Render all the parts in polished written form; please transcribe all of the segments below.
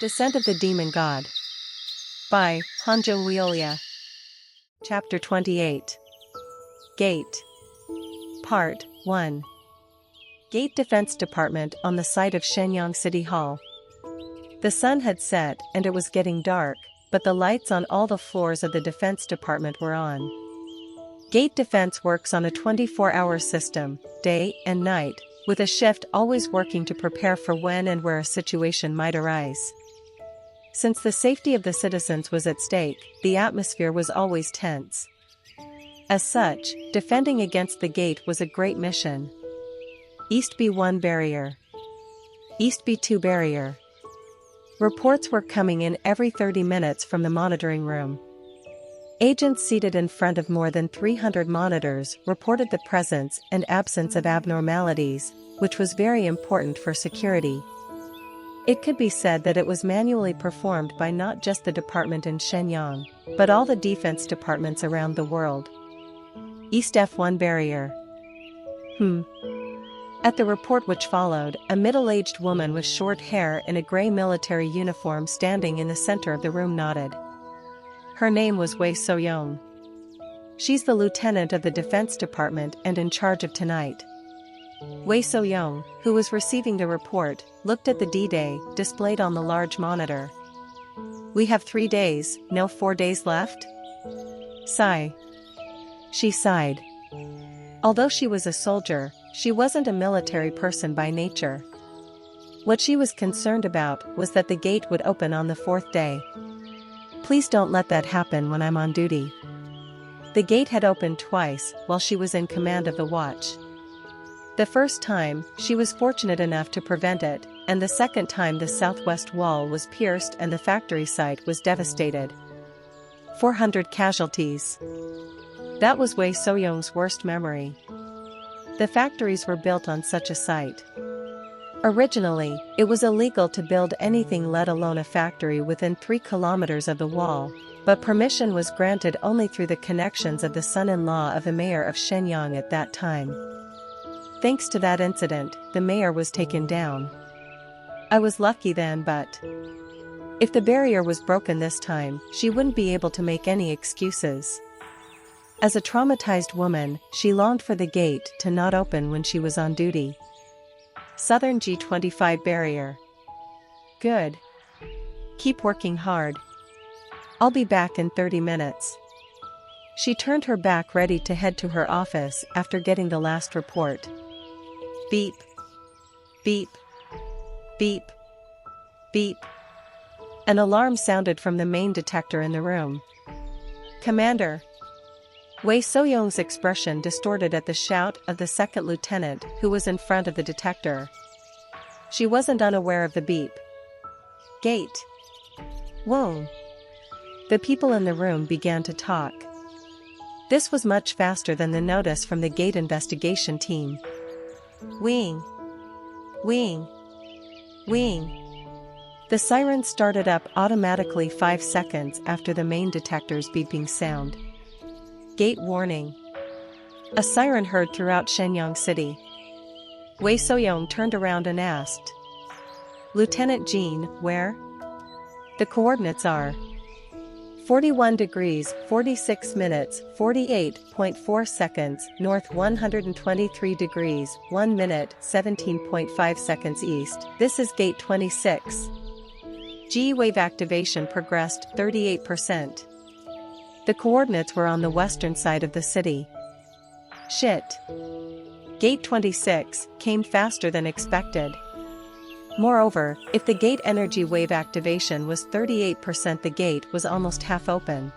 Descent of the Demon God. By Hanjo Wiolia. Chapter 28. Gate. Part 1. Gate Defense Department on the site of Shenyang City Hall. The sun had set and it was getting dark, but the lights on all the floors of the Defense Department were on. Gate Defense works on a 24-hour system, day and night, with a shift always working to prepare for when and where a situation might arise. Since the safety of the citizens was at stake, the atmosphere was always tense. As such, defending against the gate was a great mission. East B1 barrier. East B2 barrier. Reports were coming in every 30 minutes from the monitoring room. Agents seated in front of more than 300 monitors reported the presence and absence of abnormalities, which was very important for security. It could be said that it was manually performed by not just the department in Shenyang, but all the defense departments around the world. East F1 barrier. At the report which followed, a middle-aged woman with short hair in a gray military uniform standing in the center of the room nodded. Her name was Wei Soyoung. She's the lieutenant of the Defense Department and in charge of tonight. Wei Soyoung, who was receiving the report, looked at the D-Day displayed on the large monitor. We have 3 days, no 4 days left? Sigh. She sighed. Although she was a soldier, she wasn't a military person by nature. What she was concerned about was that the gate would open on the 4th day. Please don't let that happen when I'm on duty. The gate had opened twice while she was in command of the watch. The first time, she was fortunate enough to prevent it, and the second time the southwest wall was pierced and the factory site was devastated. 400 casualties. That was Wei Soyoung's worst memory. The factories were built on such a site. Originally, it was illegal to build anything, let alone a factory, within 3 kilometers of the wall, but permission was granted only through the connections of the son-in-law of the mayor of Shenyang at that time. Thanks to that incident, the mayor was taken down. I was lucky then, but if the barrier was broken this time, she wouldn't be able to make any excuses. As a traumatized woman, she longed for the gate to not open when she was on duty. Southern G25 barrier. Good. Keep working hard. I'll be back in 30 minutes. She turned her back, ready to head to her office after getting the last report. Beep. Beep. Beep. Beep. An alarm sounded from the main detector in the room. Commander. Wei Soyoung's expression distorted at the shout of the second lieutenant who was in front of the detector. She wasn't unaware of the beep. Gate. Whoa. The people in the room began to talk. This was much faster than the notice from the gate investigation team. Wing. Wing. Wing. The siren started up automatically 5 seconds after the main detector's beeping sound. Gate warning. A siren heard throughout Shenyang City. Wei Soyoung turned around and asked, Lieutenant Jean, where? The coordinates are 41 degrees 46 minutes 48.4 seconds north, 123 degrees 1 minute 17.5 seconds east. This is Gate 26. G-wave activation progressed 38%. The coordinates were on the western side of the city. Shit. Gate 26 came faster than expected. Moreover, if the gate energy wave activation was 38%, the gate was almost half open.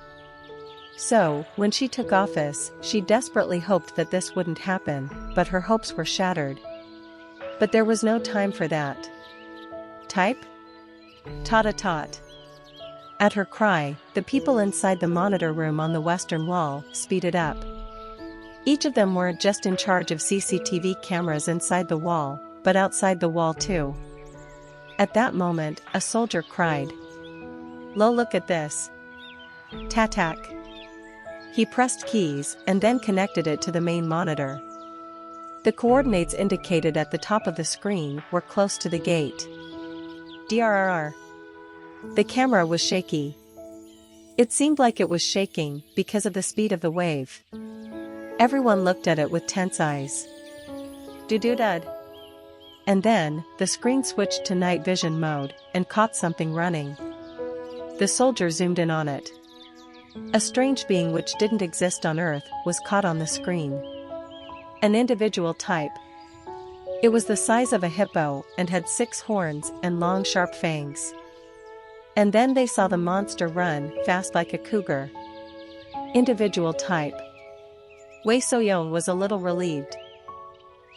So, when she took office, she desperately hoped that this wouldn't happen, but her hopes were shattered. But there was no time for that. Type? Tot-a-tot. At her cry, the people inside the monitor room on the western wall speeded up. Each of them weren't just in charge of CCTV cameras inside the wall, but outside the wall too. At that moment, a soldier cried, Lo, look at this. Tatak. He pressed keys and then connected it to the main monitor. The coordinates indicated at the top of the screen were close to the gate. DRRR. The camera was shaky. It seemed like it was shaking because of the speed of the wave. Everyone looked at it with tense eyes. Doo-doo-dud. And then, the screen switched to night vision mode and caught something running. The soldier zoomed in on it. A strange being which didn't exist on Earth was caught on the screen. An individual type. It was the size of a hippo and had 6 horns and long sharp fangs. And then they saw the monster run fast like a cougar. Individual type. Wei Soyong was a little relieved.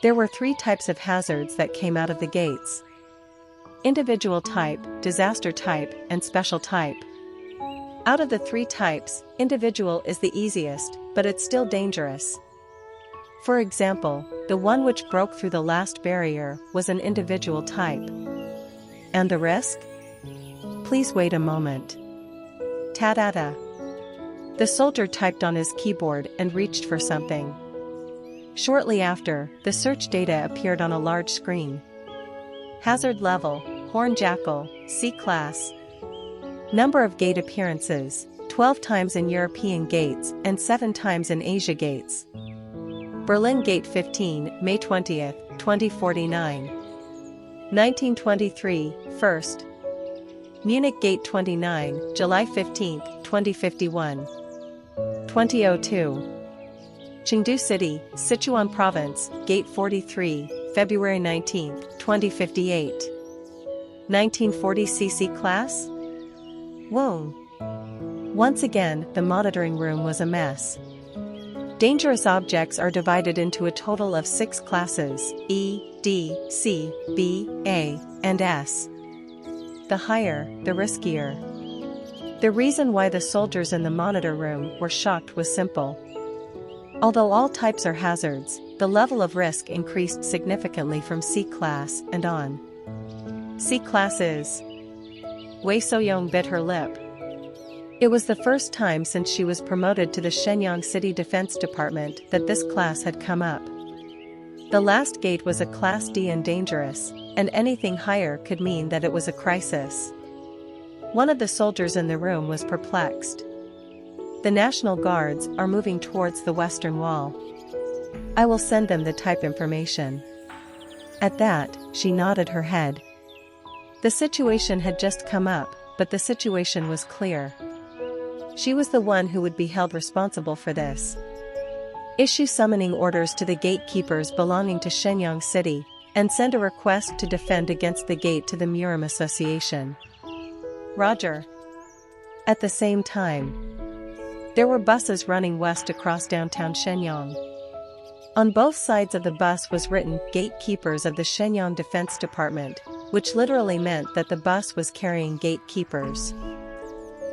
There were 3 types of hazards that came out of the gates. Individual type, disaster type, and special type. Out of the 3 types, individual is the easiest, but it's still dangerous. For example, the one which broke through the last barrier was an individual type. And the risk? Please wait a moment. Ta-da-da. The soldier typed on his keyboard and reached for something. Shortly after, the search data appeared on a large screen. Hazard level, Horn Jackal, C-Class. Number of gate appearances, 12 times in European gates and 7 times in Asia gates. Berlin Gate 15, May 20th, 2049. 1923, 1st. Munich Gate 29, July 15th, 2051. 2002. Chengdu City, Sichuan Province, Gate 43, February 19, 2058. 1940 CC class? Whoa. Once again, the monitoring room was a mess. Dangerous objects are divided into a total of 6 classes, E, D, C, B, A, and S. The higher, the riskier. The reason why the soldiers in the monitor room were shocked was simple. Although all types are hazards, the level of risk increased significantly from C-Class and on. C-Class is. Wei Soyong bit her lip. It was the first time since she was promoted to the Shenyang City Defense Department that this class had come up. The last gate was a Class D and dangerous, and anything higher could mean that it was a crisis. One of the soldiers in the room was perplexed. The National Guards are moving towards the Western Wall. I will send them the type information. At that, she nodded her head. The situation had just come up, but the situation was clear. She was the one who would be held responsible for this. Issue summoning orders to the gatekeepers belonging to Shenyang City, and send a request to defend against the gate to the Murim Association. Roger. At the same time, there were buses running west across downtown Shenyang. On both sides of the bus was written Gatekeepers of the Shenyang Defense Department, which literally meant that the bus was carrying gatekeepers.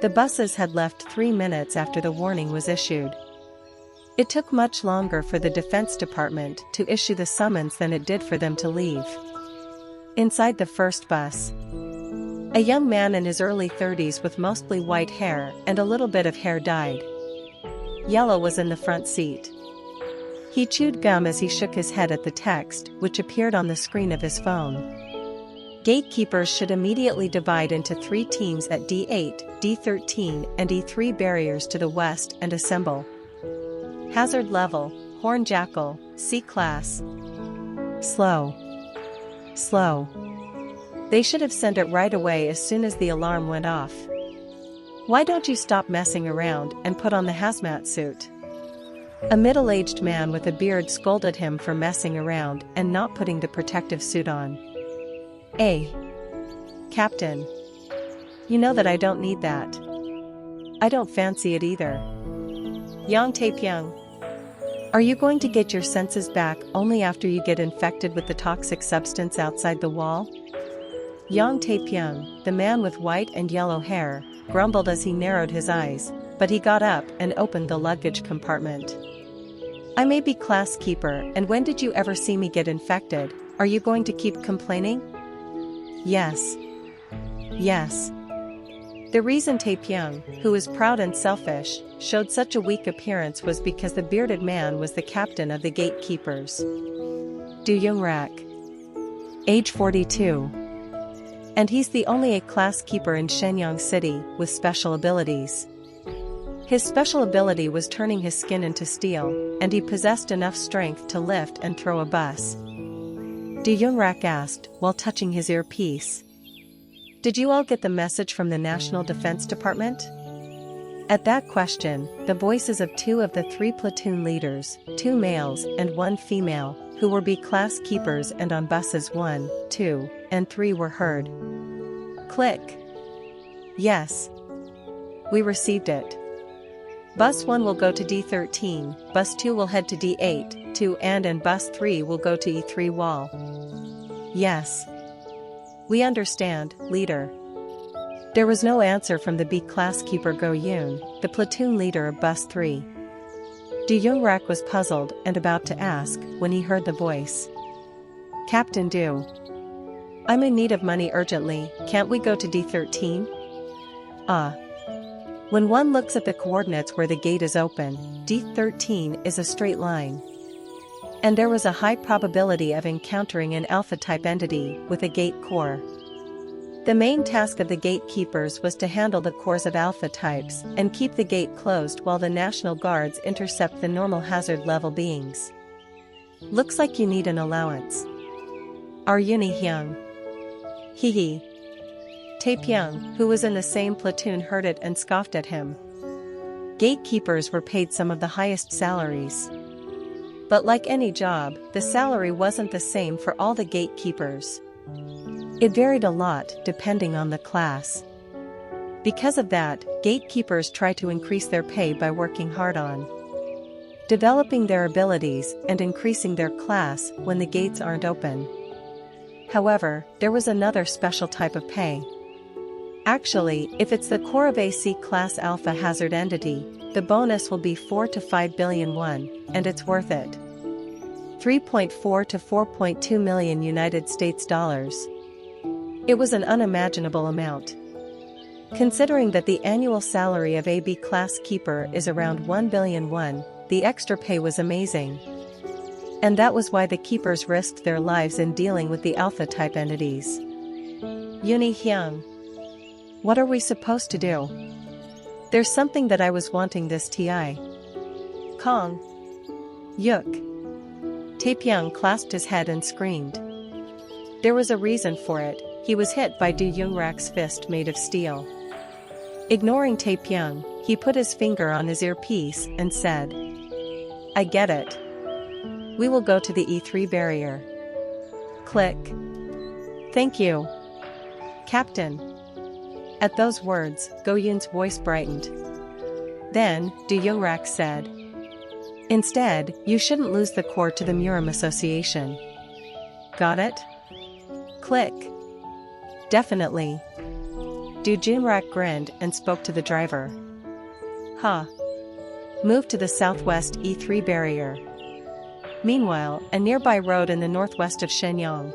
The buses had left 3 minutes after the warning was issued. It took much longer for the Defense Department to issue the summons than it did for them to leave. Inside the first bus, a young man in his early 30s with mostly white hair and a little bit of hair dyed yellow was in the front seat. He chewed gum as he shook his head at the text which appeared on the screen of his phone. Gatekeepers should immediately divide into 3 teams at D8, D13 and E3 barriers to the west and assemble. Hazard level, Horn Jackal, C-Class. Slow. Slow. They should have sent it right away as soon as the alarm went off. Why don't you stop messing around and put on the hazmat suit? A middle-aged man with a beard scolded him for messing around and not putting the protective suit on. Hey, Captain. You know that I don't need that. I don't fancy it either. Yang Taepyeong. Are you going to get your senses back only after you get infected with the toxic substance outside the wall? Yang Taepyeong, the man with white and yellow hair, grumbled as he narrowed his eyes, but he got up and opened the luggage compartment. I may be class keeper, and when did you ever see me get infected? Are you going to keep complaining? Yes. Yes. The reason Taepyeong, who is proud and selfish, showed such a weak appearance was because the bearded man was the captain of the gatekeepers. Do Youngrak. Age 42. And he's the only A-class keeper in Shenyang City with special abilities. His special ability was turning his skin into steel, and he possessed enough strength to lift and throw a bus. Du Yunrak asked, while touching his earpiece. Did you all get the message from the National Defense Department? At that question, the voices of 2 of the 3 platoon leaders, 2 males and 1 female, who were B-class keepers and on buses 1, 2, and 3 were heard. Click. Yes. We received it. Bus 1 will go to D13, Bus 2 will head to D8, 2 and Bus 3 will go to E3 wall. Yes. We understand, leader. There was no answer from the B-class keeper Go Yoon, the platoon leader of Bus 3. Du Yunrak was puzzled and about to ask when he heard the voice. Captain Du. I'm in need of money urgently, can't we go to D13? When one looks at the coordinates where the gate is open, D13 is a straight line. And there was a high probability of encountering an alpha-type entity with a gate core. The main task of the gatekeepers was to handle the cores of alpha types and keep the gate closed while the National Guards intercept the normal hazard level beings. Looks like you need an allowance. Are Uni Hyung? Hee. Taepyeong, who was in the same platoon, heard it and scoffed at him. Gatekeepers were paid some of the highest salaries. But like any job, the salary wasn't the same for all the gatekeepers. It varied a lot depending on the class. Because of that, gatekeepers try to increase their pay by working hard on developing their abilities and increasing their class when the gates aren't open. However, there was another special type of pay. Actually, if it's the core of a C-class alpha hazard entity, the bonus will be 4 to 5 billion won, and it's worth it. 3.4 to 4.2 million United States dollars. It was an unimaginable amount. Considering that the annual salary of a B-class keeper is around 1 billion won, the extra pay was amazing. And that was why the keepers risked their lives in dealing with the alpha-type entities. Uni Hyung. What are we supposed to do? There's something that I was wanting this TI. Kong. Yuk. Taepyeong clasped his head and screamed. There was a reason for it, he was hit by Du Yungrak's fist made of steel. Ignoring Taepyeong, he put his finger on his earpiece and said, I get it. We will go to the E3 barrier. Click. Thank you. Captain. At those words, Go Yoon's voice brightened. Then, Du Yungrak said, Instead, you shouldn't lose the core to the Murim Association. Got it? Click. Definitely. Du Yungrak grinned and spoke to the driver. Move to the southwest E3 barrier. Meanwhile, a nearby road in the northwest of Shenyang.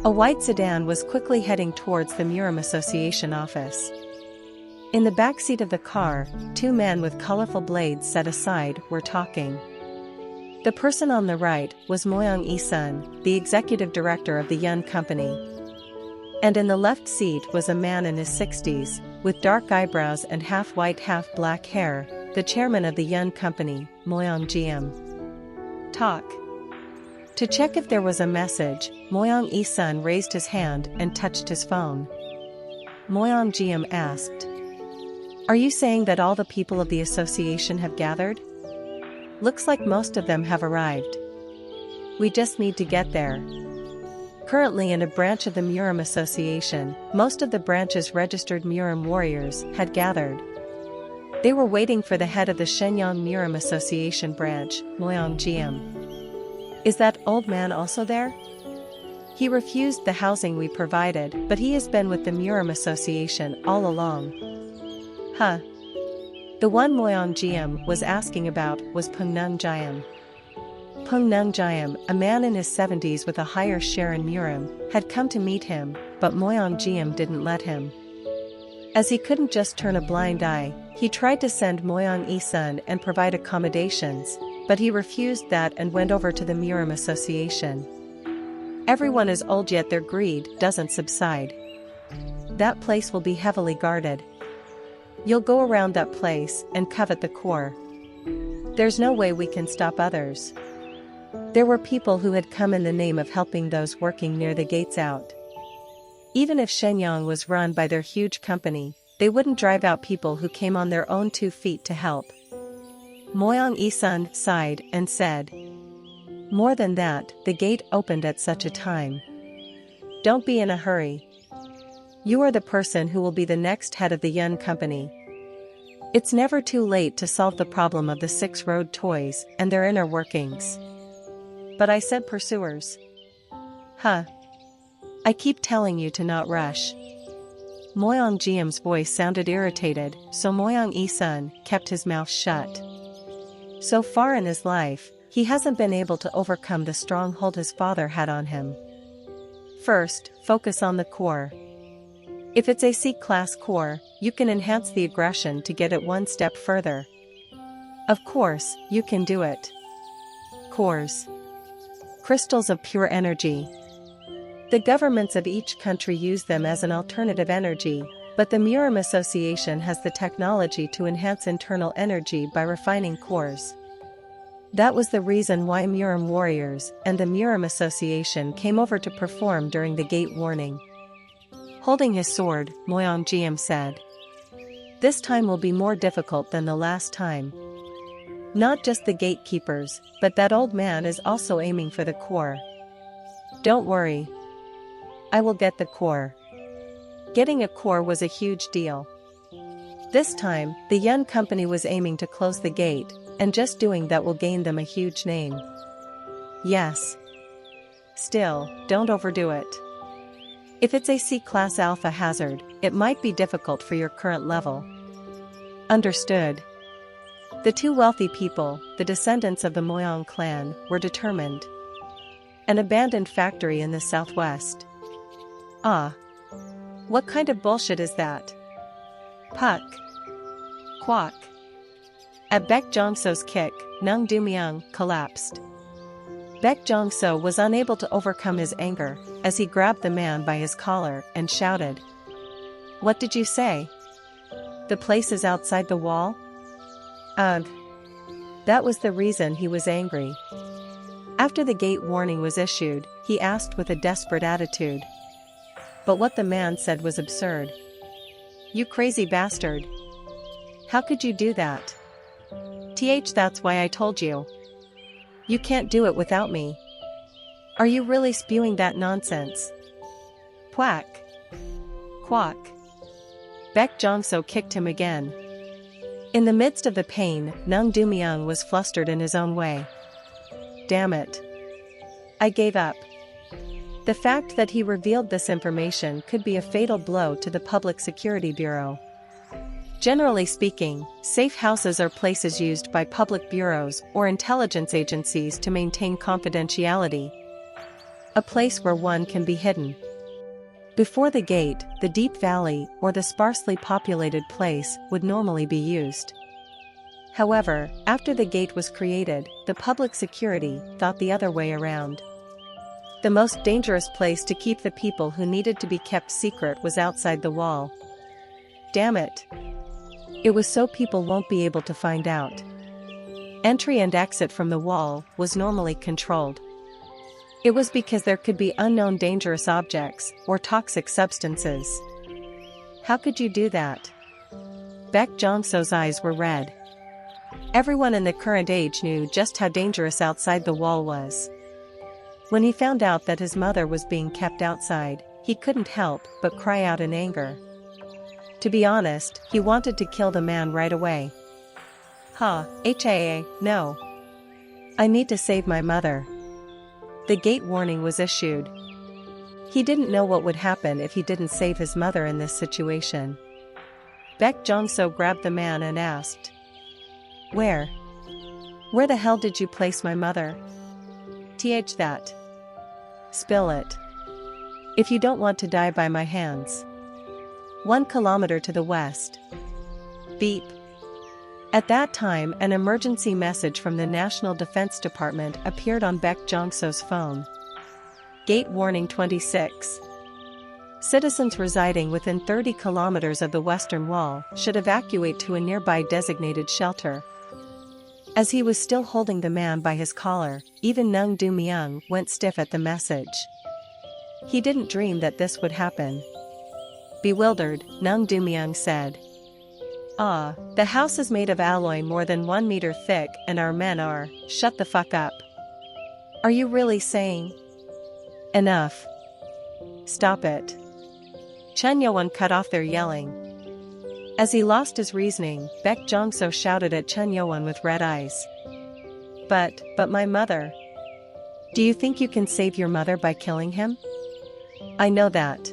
A white sedan was quickly heading towards the Murim Association office. In the back seat of the car, 2 men with colorful blades set aside were talking. The person on the right was Moyoung Isun, the executive director of the Yun Company. And in the left seat was a man in his 60s, with dark eyebrows and half-white half-black hair, the chairman of the Yun Company, Moyoung GM. Talk. To check if there was a message, Moyoung Isun raised his hand and touched his phone. Moyoung GM asked, Are you saying that all the people of the association have gathered? Looks like most of them have arrived. We just need to get there. Currently in a branch of the Murim Association, most of the branch's registered Murim warriors had gathered. They were waiting for the head of the Shenyang Murim Association branch, Moyoung GM. Is that old man also there? He refused the housing we provided, but he has been with the Murim Association all along. The one Moyoung GM was asking about was Pungnung Jayam. Pungnung Jayam, a man in his 70s with a higher share in Murim, had come to meet him, but Moyoung GM didn't let him. As he couldn't just turn a blind eye, he tried to send Moyoung Isun and provide accommodations, but he refused that and went over to the Murim Association. Everyone is old yet their greed doesn't subside. That place will be heavily guarded. You'll go around that place and covet the core. There's no way we can stop others. There were people who had come in the name of helping those working near the gates out. Even if Shenyang was run by their huge company, they wouldn't drive out people who came on their own 2 feet to help. Moyang Isun sighed and said, "More than that, the gate opened at such a time. Don't be in a hurry. You are the person who will be the next head of the Yun company. It's never too late to solve the problem of the 6 road toys and their inner workings." "But I said pursuers." "Huh. I keep telling you to not rush." Moyang Jiam's voice sounded irritated, so Moyang Isun kept his mouth shut. So far in his life, he hasn't been able to overcome the stronghold his father had on him. First, focus on the core. If it's a C-class core, you can enhance the aggression to get it one step further. Of course, you can do it. Cores. Crystals of pure energy. The governments of each country use them as an alternative energy, but the Muram Association has the technology to enhance internal energy by refining cores. That was the reason why Muram warriors and the Muram Association came over to perform during the gate warning. Holding his sword, Moyang Jiam said, "This time will be more difficult than the last time. Not just the gatekeepers, but that old man is also aiming for the core. Don't worry. I will get the core." Getting a core was a huge deal. This time, the Yun company was aiming to close the gate, and just doing that will gain them a huge name. Yes. Still, don't overdo it. If it's a C-class alpha hazard, it might be difficult for your current level. Understood. The 2 wealthy people, the descendants of the Moyang clan, were determined. An abandoned factory in the southwest. Ah. What kind of bullshit is that? Puck. Quack. At Baek Jongso's kick, Nung Dumyang collapsed. Baek Jongso was unable to overcome his anger, as he grabbed the man by his collar and shouted, "What did you say? The place is outside the wall?" Ugh. That was the reason he was angry. After the gate warning was issued, he asked with a desperate attitude. But what the man said was absurd. "You crazy bastard. How could you do that? That's why I told you. You can't do it without me. Are you really spewing that nonsense?" Quack. Quack. Baek Jongso kicked him again. In the midst of the pain, Nung Dumyang was flustered in his own way. Damn it. I gave up. The fact that he revealed this information could be a fatal blow to the Public Security Bureau. Generally speaking, safe houses are places used by public bureaus or intelligence agencies to maintain confidentiality. A place where one can be hidden. Before the gate, the deep valley or the sparsely populated place would normally be used. However, after the gate was created, the public security thought the other way around. The most dangerous place to keep the people who needed to be kept secret was outside the wall. Damn it. It was so people won't be able to find out. Entry and exit from the wall was normally controlled. It was because there could be unknown dangerous objects or toxic substances. How could you do that? Baek Jongso's eyes were red. Everyone in the current age knew just how dangerous outside the wall was. When he found out that his mother was being kept outside, he couldn't help but cry out in anger. To be honest, he wanted to kill the man right away. No. I need to save my mother. The gate warning was issued. He didn't know what would happen if he didn't save his mother in this situation. Baek Jongso grabbed the man and asked, Where the hell did you place my mother? That. Spill it. If you don't want to die by my hands. 1 kilometer to the west. Beep. At that time, an emergency message from the National Defense Department appeared on Baek Jongso's phone. Gate warning 26. Citizens residing within 30 kilometers of the western wall should evacuate to a nearby designated shelter. As he was still holding the man by his collar, even Nung Du-myung went stiff at the message. He didn't dream that this would happen. Bewildered, Nung Du-myung said, "Ah, the house is made of alloy more than 1 meter thick and our men are, shut the fuck up. Are you really saying? Enough. Stop it." Chen Yoan cut off their yelling. As he lost his reasoning, Baek Jong-so shouted at Chen Yoan with red eyes. But my mother. Do you think you can save your mother by killing him? I know that.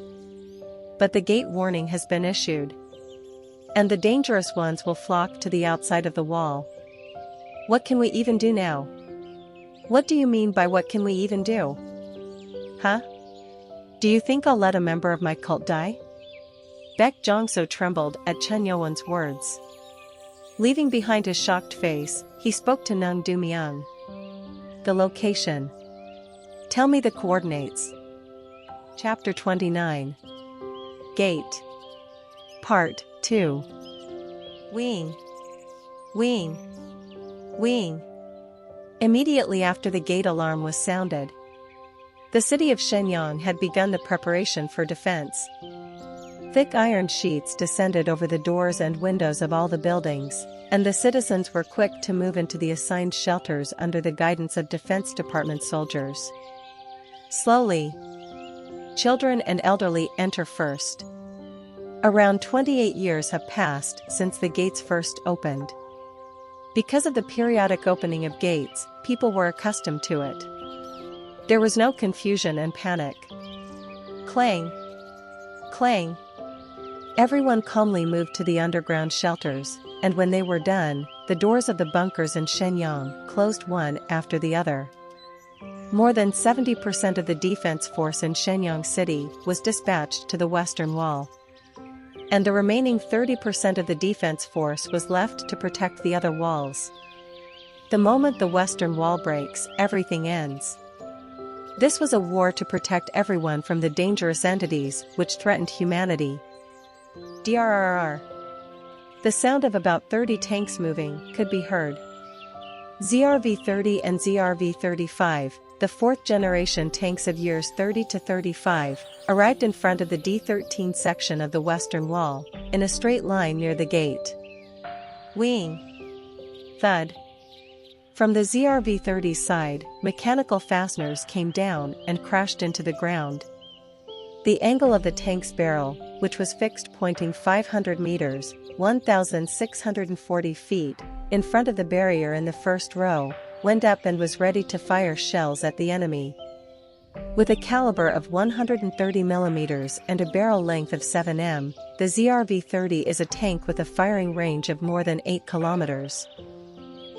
But the gate warning has been issued. And the dangerous ones will flock to the outside of the wall. What can we even do now? What do you mean by what can we even do? Huh? Do you think I'll let a member of my cult die? Baek Jong-so trembled at Chen Yoan's words. Leaving behind his shocked face, he spoke to Nung Du-myung. The location. Tell me the coordinates. Chapter 29. Gate. Part 2. Wing. Wing. Wing. Immediately after the gate alarm was sounded, the city of Shenyang had begun the preparation for defense. Thick iron sheets descended over the doors and windows of all the buildings, and the citizens were quick to move into the assigned shelters under the guidance of Defense Department soldiers. Slowly, children and elderly enter first. Around 28 years have passed since the gates first opened. Because of the periodic opening of gates, people were accustomed to it. There was no confusion and panic. Clang! Clang! Everyone calmly moved to the underground shelters, and when they were done, the doors of the bunkers in Shenyang closed one after the other. More than 70% of the defense force in Shenyang City was dispatched to the western wall. And the remaining 30% of the defense force was left to protect the other walls. The moment the western wall breaks, everything ends. This was a war to protect everyone from the dangerous entities which threatened humanity. DRRR. The sound of about 30 tanks moving could be heard. ZRV-30 and ZRV-35, the fourth-generation tanks of years 30 to 35, arrived in front of the D-13 section of the western wall, in a straight line near the gate. Wing. Thud. From the ZRV-30's side, mechanical fasteners came down and crashed into the ground. The angle of the tank's barrel, which was fixed pointing 500 meters, 1,640 feet, in front of the barrier in the first row, went up and was ready to fire shells at the enemy. With a caliber of 130 mm and a barrel length of 7 m, the ZRV-30 is a tank with a firing range of more than 8 kilometers.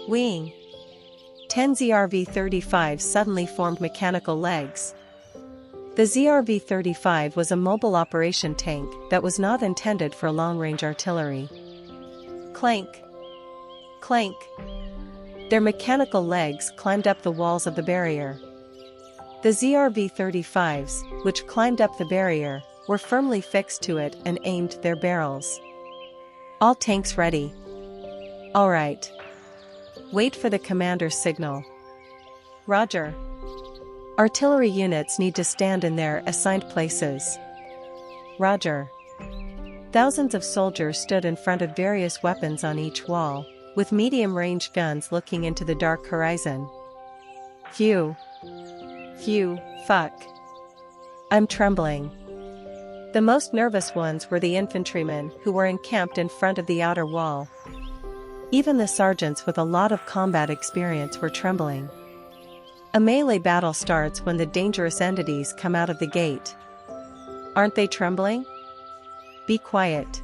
Wing. 10 ZRV-35 suddenly formed mechanical legs. The ZRV-35 was a mobile operation tank that was not intended for long-range artillery. Clank. Clank. Their mechanical legs climbed up the walls of the barrier. The ZRV-35s, which climbed up the barrier, were firmly fixed to it and aimed their barrels. All tanks ready. All right. Wait for the commander's signal. Roger. Artillery units need to stand in their assigned places. Roger. Thousands of soldiers stood in front of various weapons on each wall, with medium-range guns looking into the dark horizon. Phew. Phew, fuck. I'm trembling. The most nervous ones were the infantrymen who were encamped in front of the outer wall. Even the sergeants with a lot of combat experience were trembling. A melee battle starts when the dangerous entities come out of the gate. Aren't they trembling? Be quiet.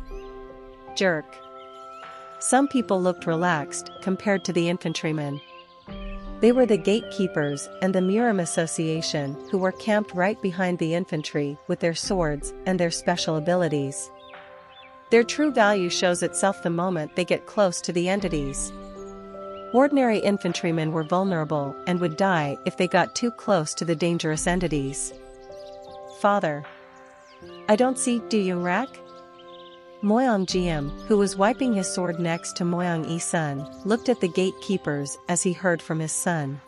Jerk. Some people looked relaxed compared to the infantrymen. They were the gatekeepers and the Murim Association who were camped right behind the infantry with their swords and their special abilities. Their true value shows itself the moment they get close to the entities. Ordinary infantrymen were vulnerable and would die if they got too close to the dangerous entities. Father. I don't see, do you, Rak? Moyang Jiam, who was wiping his sword next to Moyang Yi-sun, looked at the gatekeepers as he heard from his son.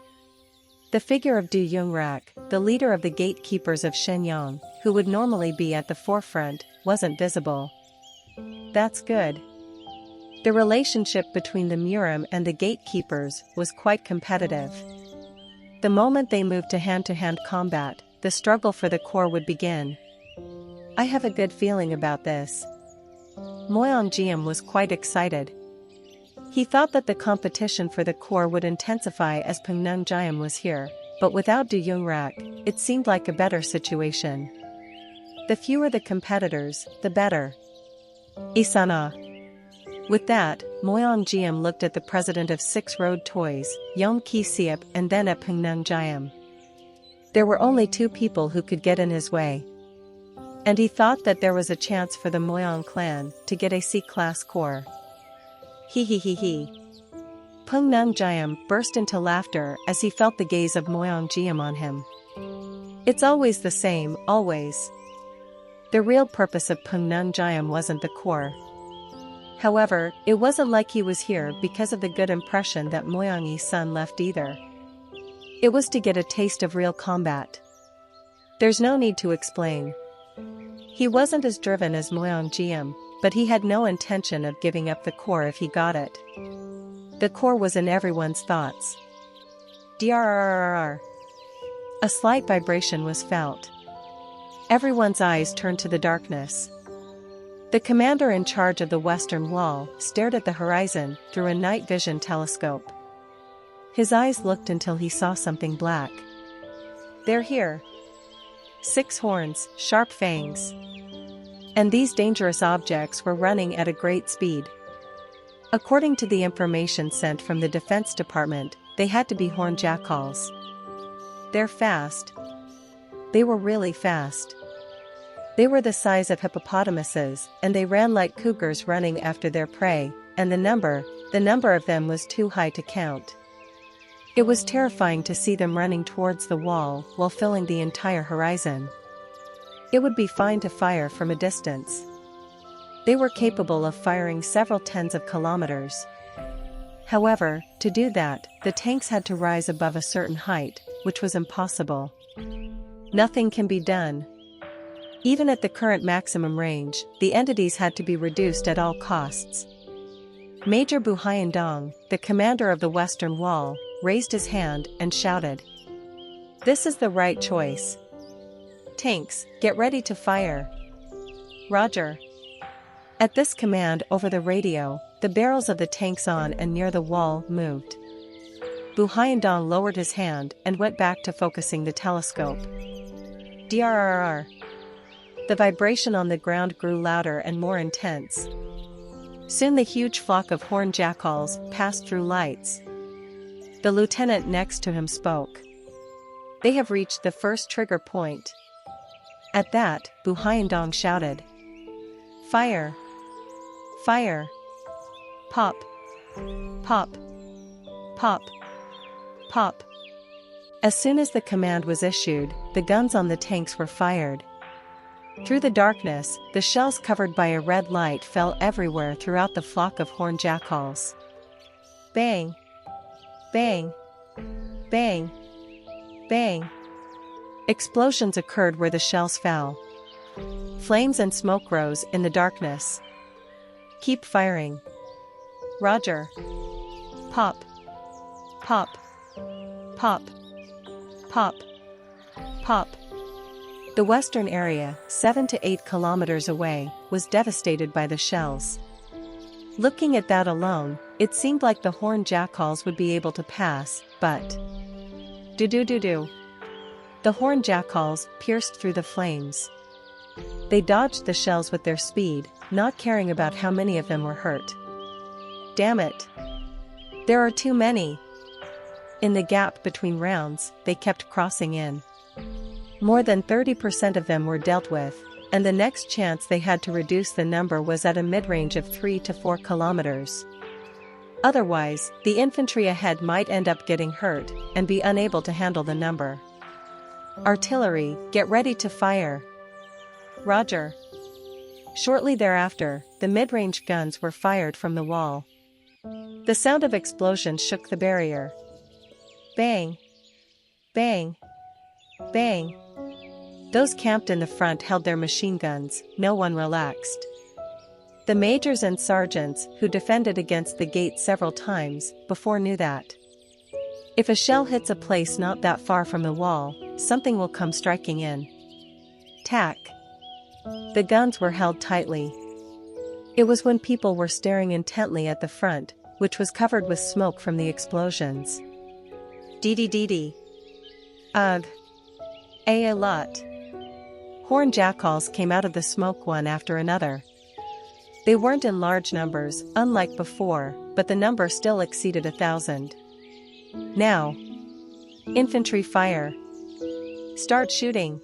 The figure of Du Yungrak, the leader of the gatekeepers of Shenyang, who would normally be at the forefront, wasn't visible. That's good. The relationship between the Murim and the gatekeepers was quite competitive. The moment they moved to hand combat, the struggle for the core would begin. I have a good feeling about this. Moyang Jiam was quite excited. He thought that the competition for the core would intensify as Pengnung Jiam was here, but without Du Yungrak, it seemed like a better situation. The fewer the competitors, the better. Isana. With that, Moyang Jiam looked at the president of Six Road Toys, Yom Ki Siep, and then at Pengnung Jiam. There were only two people who could get in his way. And he thought that there was a chance for the Moyang clan to get a C-class core. He. Pengnung Jiam burst into laughter as he felt the gaze of Moyang Jiam on him. It's always the same, always. The real purpose of Pengnung Jiam wasn't the core. However, it wasn't like he was here because of the good impression that Moyang Yi-sun left either. It was to get a taste of real combat. There's no need to explain. He wasn't as driven as Moyang Jiam, but he had no intention of giving up the core if he got it. The core was in everyone's thoughts. Drrrrrrr. A slight vibration was felt. Everyone's eyes turned to the darkness. The commander in charge of the western wall stared at the horizon through a night vision telescope. His eyes looked until he saw something black. They're here. 6 horns, sharp fangs. And these dangerous objects were running at a great speed. According to the information sent from the Defense Department, they had to be horned jackals. They're fast. They were really fast. They were the size of hippopotamuses, and they ran like cougars running after their prey, and the number of them was too high to count. It was terrifying to see them running towards the wall while filling the entire horizon. It would be fine to fire from a distance. They were capable of firing several tens of kilometers. However, to do that, the tanks had to rise above a certain height, which was impossible. Nothing can be done. Even at the current maximum range, the entities had to be reduced at all costs. Major Bu Hyandong, the commander of the Western Wall, raised his hand and shouted. This is the right choice. Tanks, get ready to fire. Roger. At this command over the radio, the barrels of the tanks on and near the wall moved. Bu Hyandong lowered his hand and went back to focusing the telescope. Drrrrrr. The vibration on the ground grew louder and more intense. Soon the huge flock of horned jackals passed through lights. The lieutenant next to him spoke. They have reached the first trigger point. At that, Bu Hyandong shouted. Fire! Fire! Pop! Pop! Pop! Pop! As soon as the command was issued, the guns on the tanks were fired. Through the darkness, the shells covered by a red light fell everywhere throughout the flock of horned jackals. Bang! Bang! Bang! Bang! Explosions occurred where the shells fell. Flames and smoke rose in the darkness. Keep firing. Roger. Pop. Pop. Pop. Pop. Pop. The western area, 7 to 8 kilometers away, was devastated by the shells. Looking at that alone, it seemed like the horned jackals would be able to pass, but... Do. The horned jackals pierced through the flames. They dodged the shells with their speed, not caring about how many of them were hurt. Damn it! There are too many! In the gap between rounds, they kept crossing in. More than 30% of them were dealt with, and the next chance they had to reduce the number was at a mid-range of 3 to 4 kilometers. Otherwise, the infantry ahead might end up getting hurt and be unable to handle the number. Artillery, get ready to fire. Roger. Shortly thereafter, the mid-range guns were fired from the wall. The sound of explosions shook the barrier. Bang! Bang! Bang! Those camped in the front held their machine guns, no one relaxed. The majors and sergeants who defended against the gate several times before knew that if a shell hits a place not that far from the wall, something will come striking in. Tack. The guns were held tightly. It was when people were staring intently at the front, which was covered with smoke from the explosions. Dee. Ugh. A lot. Horned jackals came out of the smoke one after another. They weren't in large numbers, unlike before, but the number still exceeded 1,000. Now. Infantry fire. Start shooting.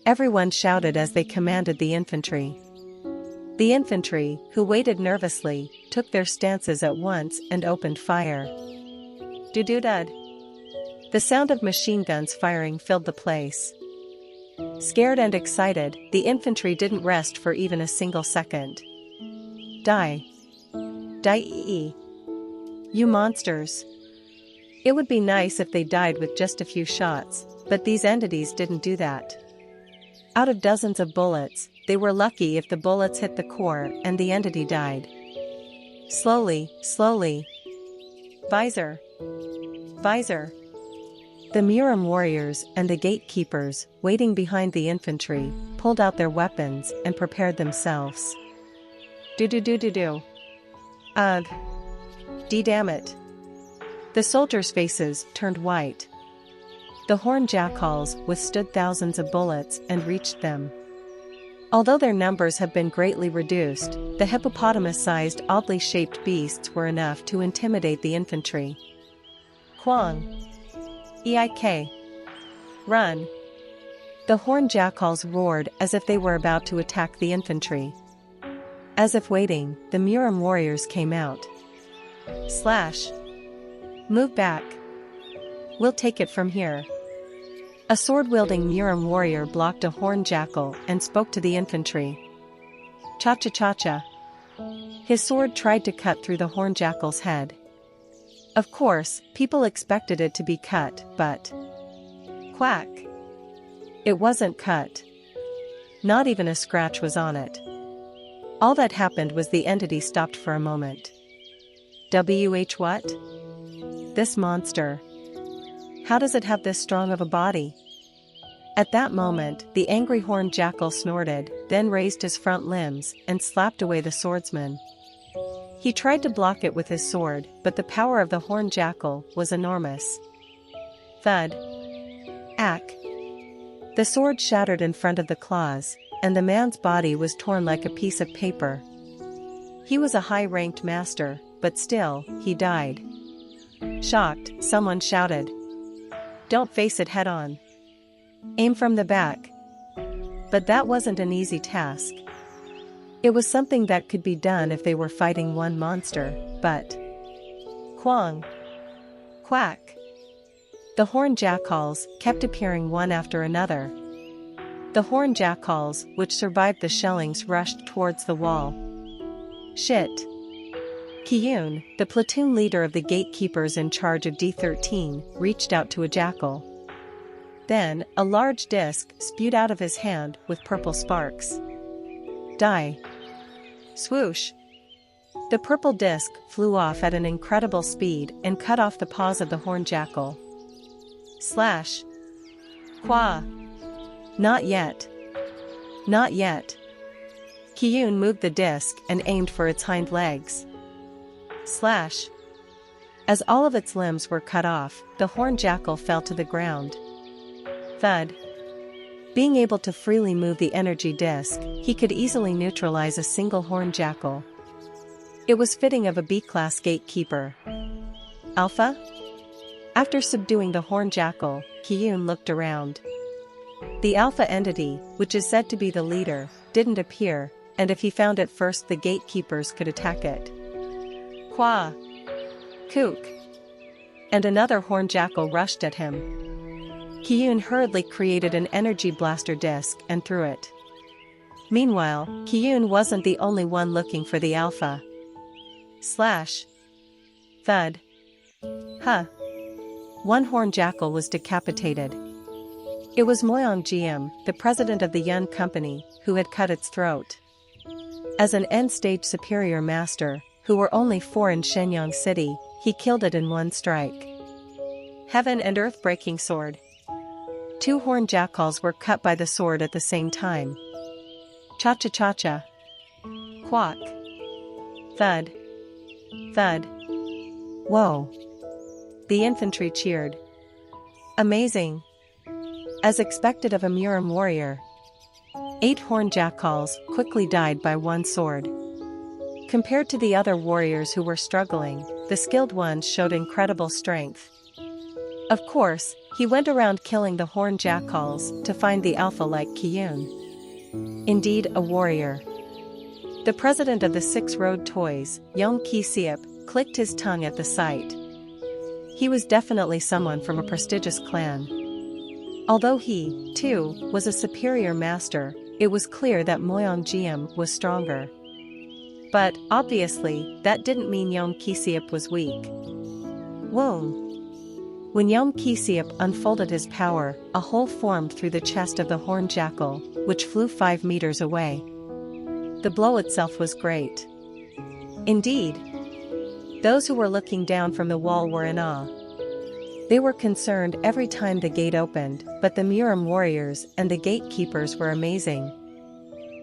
Everyone shouted as they commanded the infantry. The infantry, who waited nervously, took their stances at once and opened fire. Do-do-dud. The sound of machine guns firing filled the place. Scared and excited, the infantry didn't rest for even a single second. Die. Die. You monsters. It would be nice if they died with just a few shots, but these entities didn't do that. Out of dozens of bullets, they were lucky if the bullets hit the core and the entity died. Slowly. Visor. Visor. The Murim warriors and the gatekeepers, waiting behind the infantry, pulled out their weapons and prepared themselves. Do. Ugh. Damn it. The soldiers' faces turned white. The horned jackals withstood thousands of bullets and reached them. Although their numbers have been greatly reduced, the hippopotamus-sized oddly shaped beasts were enough to intimidate the infantry. Quang. Eik. Run. The horned jackals roared as if they were about to attack the infantry. As if waiting, the Murim warriors came out. Slash. Move back. We'll take it from here. A sword-wielding Murim warrior blocked a horned jackal and spoke to the infantry. Cha-cha-cha-cha. His sword tried to cut through the horned jackal's head. Of course, people expected it to be cut, but... Quack! It wasn't cut. Not even a scratch was on it. All that happened was the entity stopped for a moment. What? This monster. How does it have this strong of a body? At that moment, the angry horned jackal snorted, then raised his front limbs and slapped away the swordsman. He tried to block it with his sword, but the power of the horned jackal was enormous. Thud. Ack. The sword shattered in front of the claws, and the man's body was torn like a piece of paper. He was a high-ranked master, but still, he died. Shocked, someone shouted. Don't face it head-on. Aim from the back. But that wasn't an easy task. It was something that could be done if they were fighting one monster, but... Quang. Quack. The horned jackals kept appearing one after another. The horned jackals, which survived the shellings, rushed towards the wall. Shit. Kiyun, the platoon leader of the gatekeepers in charge of D13, reached out to a jackal. Then, a large disc spewed out of his hand with purple sparks. Die. Swoosh. The purple disc flew off at an incredible speed and cut off the paws of the horned jackal. Slash. Qua. Not yet. Not yet. Kiyun moved the disc and aimed for its hind legs. Slash. As all of its limbs were cut off, the horned jackal fell to the ground. Thud. Being able to freely move the energy disc, he could easily neutralize a single horned jackal. It was fitting of a B-class gatekeeper. Alpha? After subduing the horned jackal, Kiyun looked around. The alpha entity, which is said to be the leader, didn't appear, and if he found it first, the gatekeepers could attack it. Qua. Kook. And another horned jackal rushed at him. Kiyun hurriedly created an energy blaster disc and threw it. Meanwhile, Kyun wasn't the only one looking for the alpha. Slash. Thud. Huh. One horned jackal was decapitated. It was Moyong Jiam, the president of the Yun Company, who had cut its throat. As an end-stage superior master, who were only 4 in Shenyang City, he killed it in one strike. Heaven and earth-breaking sword. 2 horned jackals were cut by the sword at the same time. Cha-cha-cha-cha. Quack. Thud. Thud. Whoa. The infantry cheered. Amazing. As expected of a Murim warrior. 8 horned jackals quickly died by one sword. Compared to the other warriors who were struggling, the skilled ones showed incredible strength. Of course, he went around killing the horned jackals to find the alpha like Kyun. Indeed, a warrior. The president of the 6 Road Toys, Yong Ki-seop, clicked his tongue at the sight. He was definitely someone from a prestigious clan. Although he, too, was a superior master, it was clear that Moyong Jiam was stronger. But, obviously, that didn't mean Yong Ki-seop was weak. Whoa! When Yong Ki-seop unfolded his power, a hole formed through the chest of the horned jackal, which flew 5 meters away. The blow itself was great. Indeed. Those who were looking down from the wall were in awe. They were concerned every time the gate opened, but the Murim warriors and the gatekeepers were amazing.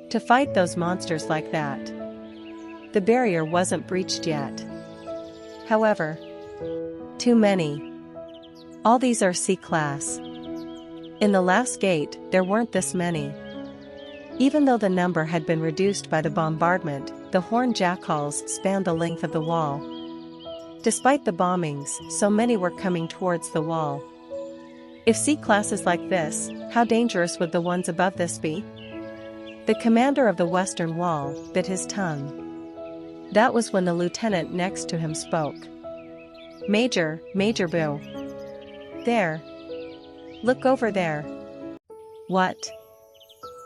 To fight those monsters like that. The barrier wasn't breached yet. However, too many. All these are C-class. In the last gate, there weren't this many. Even though the number had been reduced by the bombardment, the horned jackals spanned the length of the wall. Despite the bombings, so many were coming towards the wall. If C-class is like this, how dangerous would the ones above this be? The commander of the western wall bit his tongue. That was when the lieutenant next to him spoke. Major Boo. There. Look over there. What?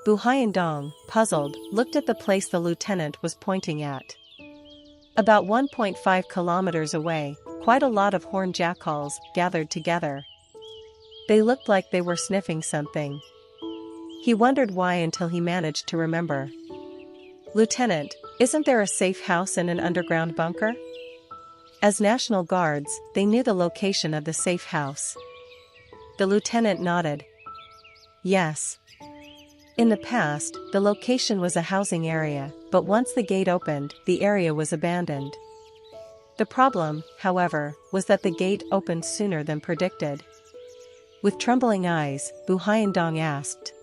Bu Hyandong, puzzled, looked at the place the lieutenant was pointing at. About 1.5 kilometers away, quite a lot of horned jackals gathered together. They looked like they were sniffing something. He wondered why until he managed to remember. Lieutenant, isn't there a safe house in an underground bunker? As National Guards, they knew the location of the safe house. The lieutenant nodded. Yes. In the past, the location was a housing area, but once the gate opened, the area was abandoned. The problem, however, was that the gate opened sooner than predicted. With trembling eyes, Bu Hyandong asked.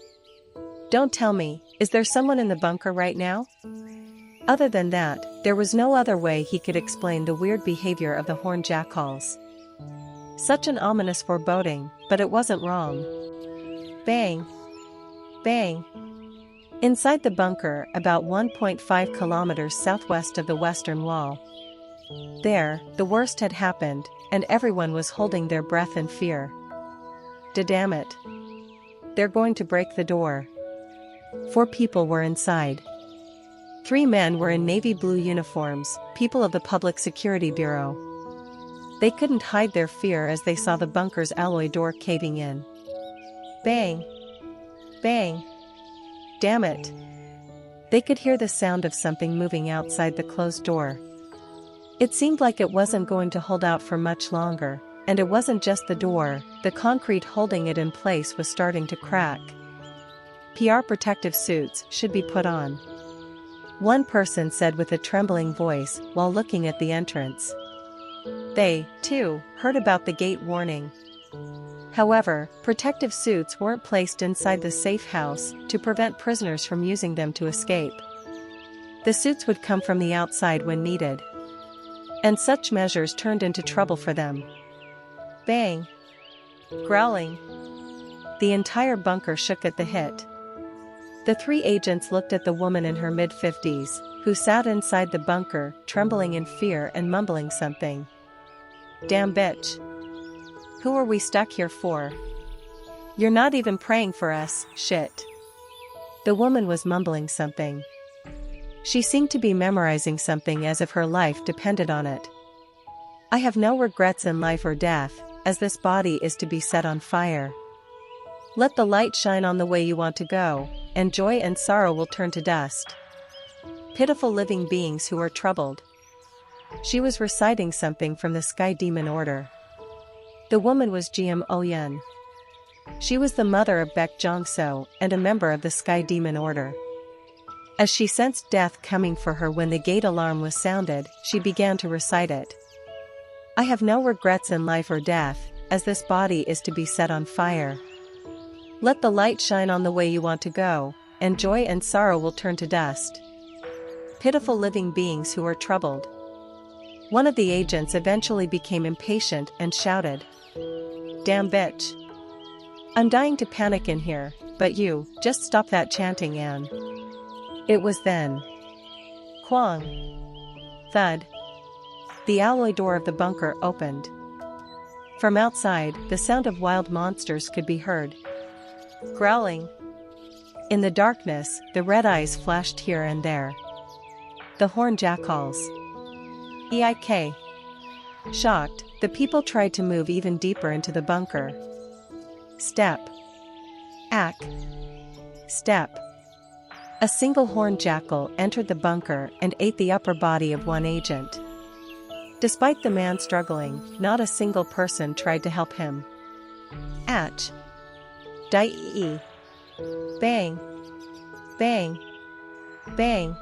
Don't tell me, is there someone in the bunker right now? Other than that, there was no other way he could explain the weird behavior of the horned jackals. Such an ominous foreboding, but it wasn't wrong. Bang! Bang! Inside the bunker, about 1.5 kilometers southwest of the western wall. There, the worst had happened, and everyone was holding their breath in fear. Damn it. They're going to break the door. 4 people were inside. 3 men were in navy blue uniforms, people of the Public Security Bureau. They couldn't hide their fear as they saw the bunker's alloy door caving in. Bang! Bang! Damn it! They could hear the sound of something moving outside the closed door. It seemed like it wasn't going to hold out for much longer, and it wasn't just the door, the concrete holding it in place was starting to crack. PR protective suits should be put on. One person said with a trembling voice while looking at the entrance. They, too, heard about the gate warning. However, protective suits weren't placed inside the safe house to prevent prisoners from using them to escape. The suits would come from the outside when needed. And such measures turned into trouble for them. Bang! Growling. The entire bunker shook at the hit. The 3 agents looked at the woman in her mid-50s, who sat inside the bunker, trembling in fear and mumbling something. Damn bitch. Who are we stuck here for? You're not even praying for us, shit. The woman was mumbling something. She seemed to be memorizing something as if her life depended on it. I have no regrets in life or death, as this body is to be set on fire. Let the light shine on the way you want to go, and joy and sorrow will turn to dust. Pitiful living beings who are troubled. She was reciting something from the Sky Demon Order. The woman was Gm Oyen. She was the mother of Baek Jong-so and a member of the Sky Demon Order. As she sensed death coming for her when the gate alarm was sounded, she began to recite it. I have no regrets in life or death, as this body is to be set on fire. Let the light shine on the way you want to go, and joy and sorrow will turn to dust. Pitiful living beings who are troubled. One of the agents eventually became impatient and shouted, "Damn bitch. I'm dying to panic in here, but you, just stop that chanting, Anne." It was then. Quang. Thud. The alloy door of the bunker opened. From outside, the sound of wild monsters could be heard. Growling. In the darkness, the red eyes flashed here and there. The horned jackals. Eik. Shocked, the people tried to move even deeper into the bunker. Step. Ack. Step. A single horned jackal entered the bunker and ate the upper body of one agent. Despite the man struggling, not a single person tried to help him. Atch. Dai. Bang. Bang. Bang.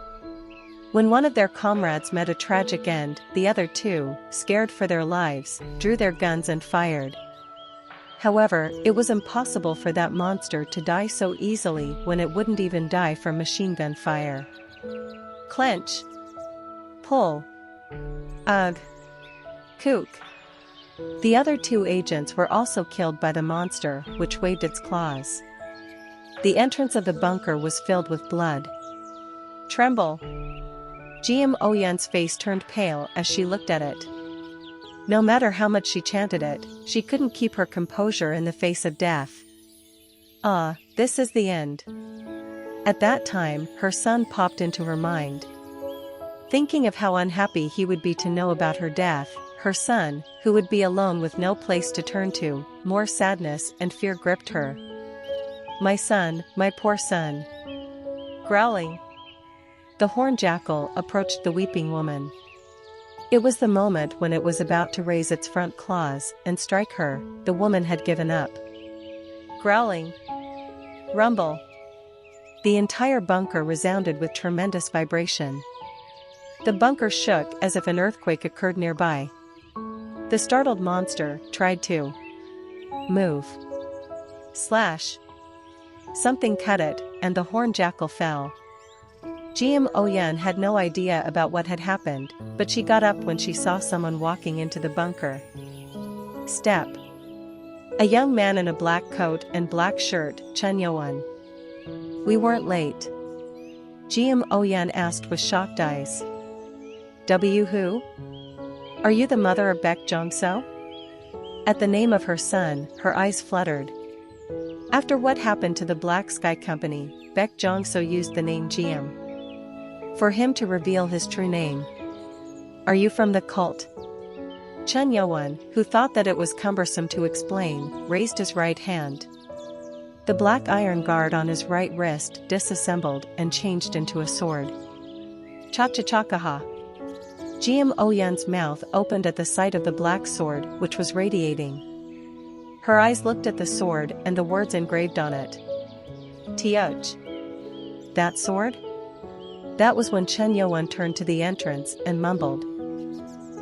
When one of their comrades met a tragic end, the other two, scared for their lives, drew their guns and fired. However, it was impossible for that monster to die so easily when it wouldn't even die from machine gun fire. Clench. Pull. Ugh. Kook. The other two agents were also killed by the monster, which waved its claws. The entrance of the bunker was filled with blood. Tremble. Gm Oyen's face turned pale as she looked at it. No matter how much she chanted it, she couldn't keep her composure in the face of death. This is the end. At that time, her son popped into her mind. Thinking of how unhappy he would be to know about her death, her son, who would be alone with no place to turn to, more sadness and fear gripped her. My son, my poor son. Growling. The horned jackal approached the weeping woman. It was the moment when it was about to raise its front claws and strike her. The woman had given up. Growling. Rumble. The entire bunker resounded with tremendous vibration. The bunker shook as if an earthquake occurred nearby. The startled monster tried to move. Slash. Something cut it, and the horned jackal fell. Gm Oyen had no idea about what had happened, but she got up when she saw someone walking into the bunker. Step. A young man in a black coat and black shirt, Chun Yoan. We weren't late. Gm Oyen asked with shocked eyes. W who? Are you the mother of Baek Jong-so? At the name of her son, her eyes fluttered. After what happened to the Black Sky Company, Baek Jong-so used the name Gm. For him to reveal his true name. Are you from the cult? Chun Yoan, who thought that it was cumbersome to explain, raised his right hand. The black iron guard on his right wrist disassembled and changed into a sword. Cha-cha-cha-ka-ha. Gm Oyen's mouth opened at the sight of the black sword, which was radiating. Her eyes looked at the sword and the words engraved on it. Tioch. That sword? That was when Chun Yoan turned to the entrance and mumbled.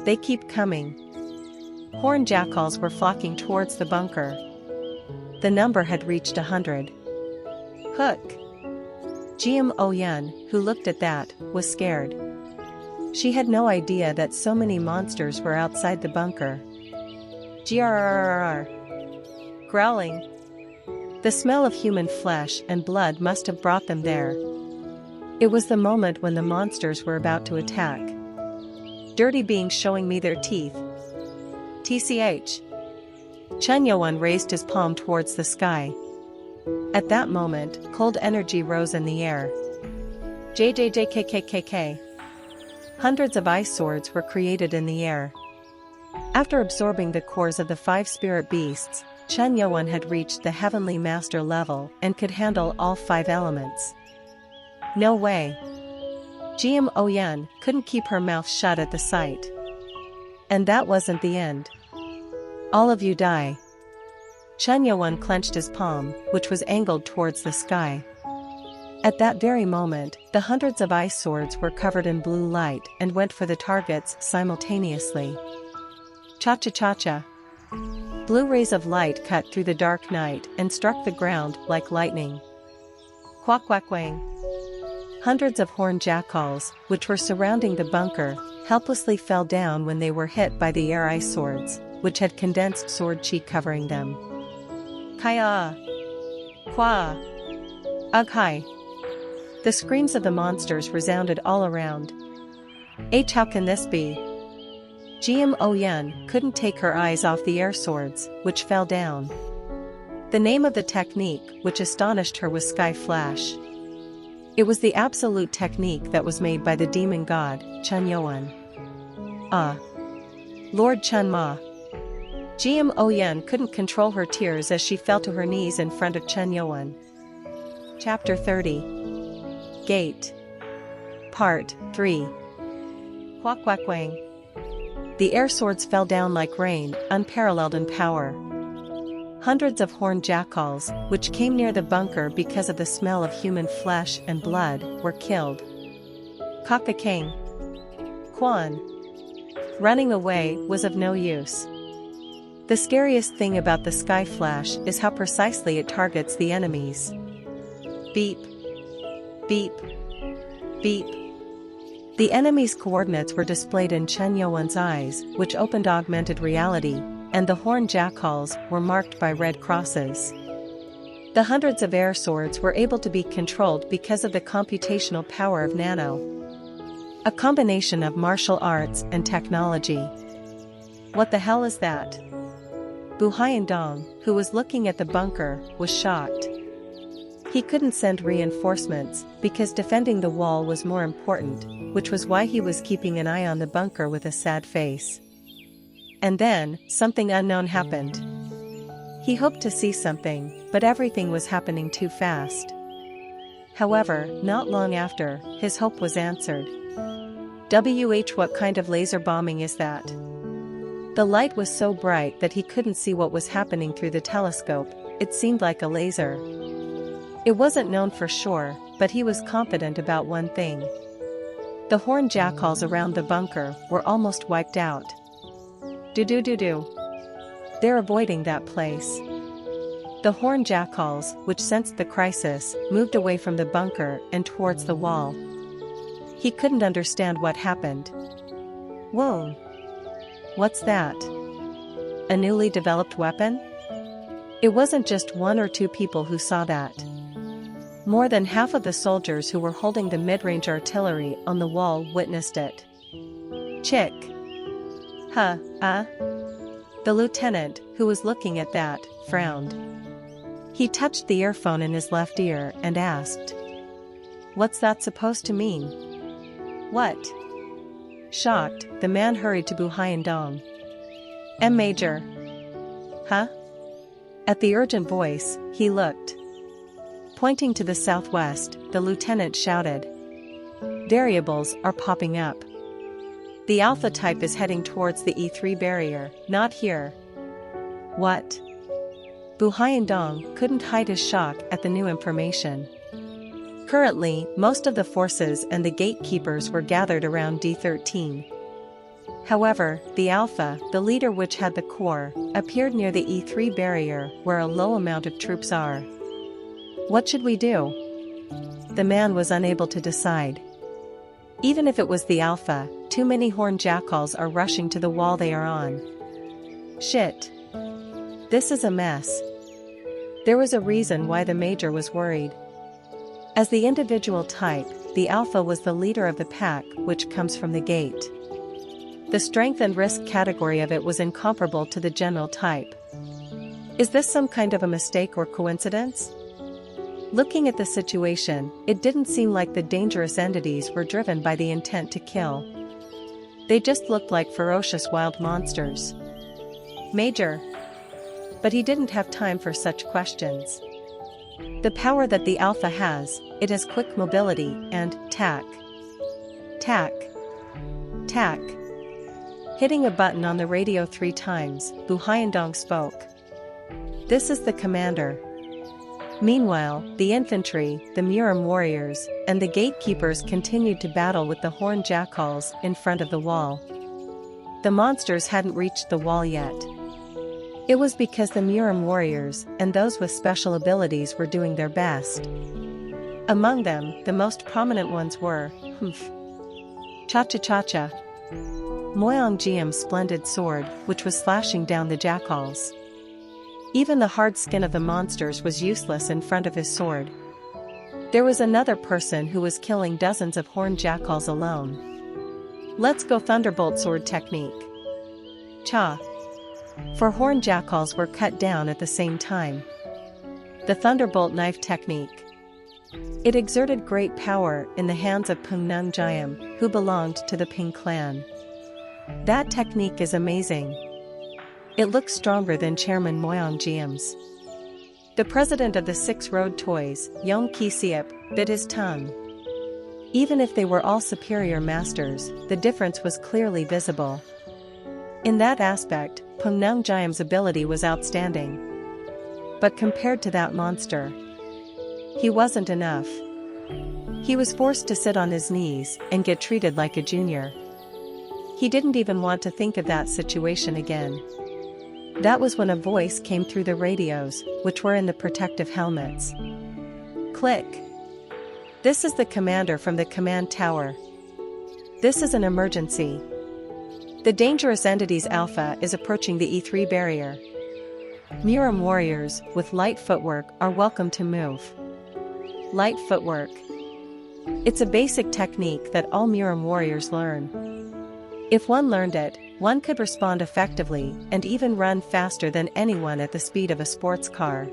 They keep coming. Horned jackals were flocking towards the bunker. The number had reached 100. Hook. Gm Oyen, who looked at that, was scared. She had no idea that so many monsters were outside the bunker. Grrrr. Growling. The smell of human flesh and blood must have brought them there. It was the moment when the monsters were about to attack. Dirty beings showing me their teeth. TCH. Chun Yoan raised his palm towards the sky. At that moment, cold energy rose in the air. JJJKKKK. Hundreds of ice swords were created in the air. After absorbing the cores of the 5 spirit beasts, Chen Yuan had reached the heavenly master level and could handle all 5 elements. No way. GM Oyen couldn't keep her mouth shut at the sight. And that wasn't the end. All of you die. Chen Yuan clenched his palm, which was angled towards the sky. At that very moment, the hundreds of ice swords were covered in blue light and went for the targets simultaneously. Cha-cha-cha-cha. Blue rays of light cut through the dark night and struck the ground like lightning. Quack-quack-wang. Hundreds of horned jackals, which were surrounding the bunker, helplessly fell down when they were hit by the air ice swords, which had condensed sword chi covering them. Kaya! Qua! Ugh hi! The screams of the monsters resounded all around. How can this be? GM Oyen couldn't take her eyes off the air swords, which fell down. The name of the technique which astonished her was Sky Flash. It was the absolute technique that was made by the demon god, Chen Yuan. Lord Chen Ma. GM Oyen couldn't control her tears as she fell to her knees in front of Chen Yuan. Chapter 30. Gate. Part 3. Quack quack wang. The air swords fell down like rain, unparalleled in power. Hundreds of horned jackals, which came near the bunker because of the smell of human flesh and blood, were killed. Kaka-kang. Quan. Running away was of no use. The scariest thing about the Sky Flash is how precisely it targets the enemies. Beep. Beep. Beep. The enemy's coordinates were displayed in Chen Yuan's eyes, which opened augmented reality, and the horned jackals were marked by red crosses. The hundreds of air swords were able to be controlled because of the computational power of Nano. A combination of martial arts and technology. What the hell is that? Bu Haiyan-dong, who was looking at the bunker, was shocked. He couldn't send reinforcements, because defending the wall was more important, which was why he was keeping an eye on the bunker with a sad face. And then, something unknown happened. He hoped to see something, but everything was happening too fast. However, not long after, his hope was answered. What kind of laser bombing is that? The light was so bright that he couldn't see what was happening through the telescope. It seemed like a laser. It wasn't known for sure, but he was confident about one thing. The horned jackals around the bunker were almost wiped out. Do. They're avoiding that place. The horned jackals, which sensed the crisis, moved away from the bunker and towards the wall. He couldn't understand what happened. Whoa! What's that? A newly developed weapon? It wasn't just 1 or 2 people who saw that. More than half of the soldiers who were holding the mid-range artillery on the wall witnessed it. Chick. The lieutenant, who was looking at that, frowned. He touched the earphone in his left ear and asked, "What's that supposed to mean?" "What?" Shocked, the man hurried to Bu Haiyan-dong. Major. Huh? At the urgent voice, he looked. Pointing to the southwest, the lieutenant shouted. Variables are popping up. The Alpha type is heading towards the E3 barrier, not here. What? Bu Haiyan-dong couldn't hide his shock at the new information. Currently, most of the forces and the gatekeepers were gathered around D13. However, the Alpha, the leader which had the core, appeared near the E3 barrier where a low amount of troops are. What should we do? The man was unable to decide. Even if it was the Alpha, too many horned jackals are rushing to the wall they are on. Shit. This is a mess. There was a reason why the Major was worried. As the individual type, the Alpha was the leader of the pack, which comes from the gate. The strength and risk category of it was incomparable to the general type. Is this some kind of a mistake or coincidence? Looking at the situation, it didn't seem like the dangerous entities were driven by the intent to kill. They just looked like ferocious wild monsters. Major. But he didn't have time for such questions. The power that the Alpha has, it has quick mobility and tack. Tack. Tack. Hitting a button on the radio 3 times, Bu Hyundong spoke. This is the commander. Meanwhile, the infantry, the Murim warriors, and the gatekeepers continued to battle with the horned jackals in front of the wall. The monsters hadn't reached the wall yet. It was because the Murim warriors and those with special abilities were doing their best. Among them, the most prominent ones were, Cha-cha-cha-cha. Moyang Jiam's splendid sword, which was slashing down the jackals. Even the hard skin of the monsters was useless in front of his sword. There was another person who was killing dozens of horned jackals alone. Let's go thunderbolt sword technique. Cha. 4 horned jackals were cut down at the same time. The thunderbolt knife technique. It exerted great power in the hands of Pungnung Jiam, who belonged to the Ping clan. That technique is amazing. It looks stronger than Chairman Moyang Jiam's. The president of the 6 road toys, Yong Ki-siep, bit his tongue. Even if they were all superior masters, the difference was clearly visible. In that aspect, Pungnung Jiam's ability was outstanding. But compared to that monster, he wasn't enough. He was forced to sit on his knees and get treated like a junior. He didn't even want to think of that situation again. That was when a voice came through the radios, which were in the protective helmets. Click. This is the commander from the command tower. This is an emergency. The dangerous entity's Alpha is approaching the E3 barrier. Murim warriors, with light footwork, are welcome to move. Light footwork. It's a basic technique that all Murim warriors learn. If one learned it, one could respond effectively and even run faster than anyone at the speed of a sports car.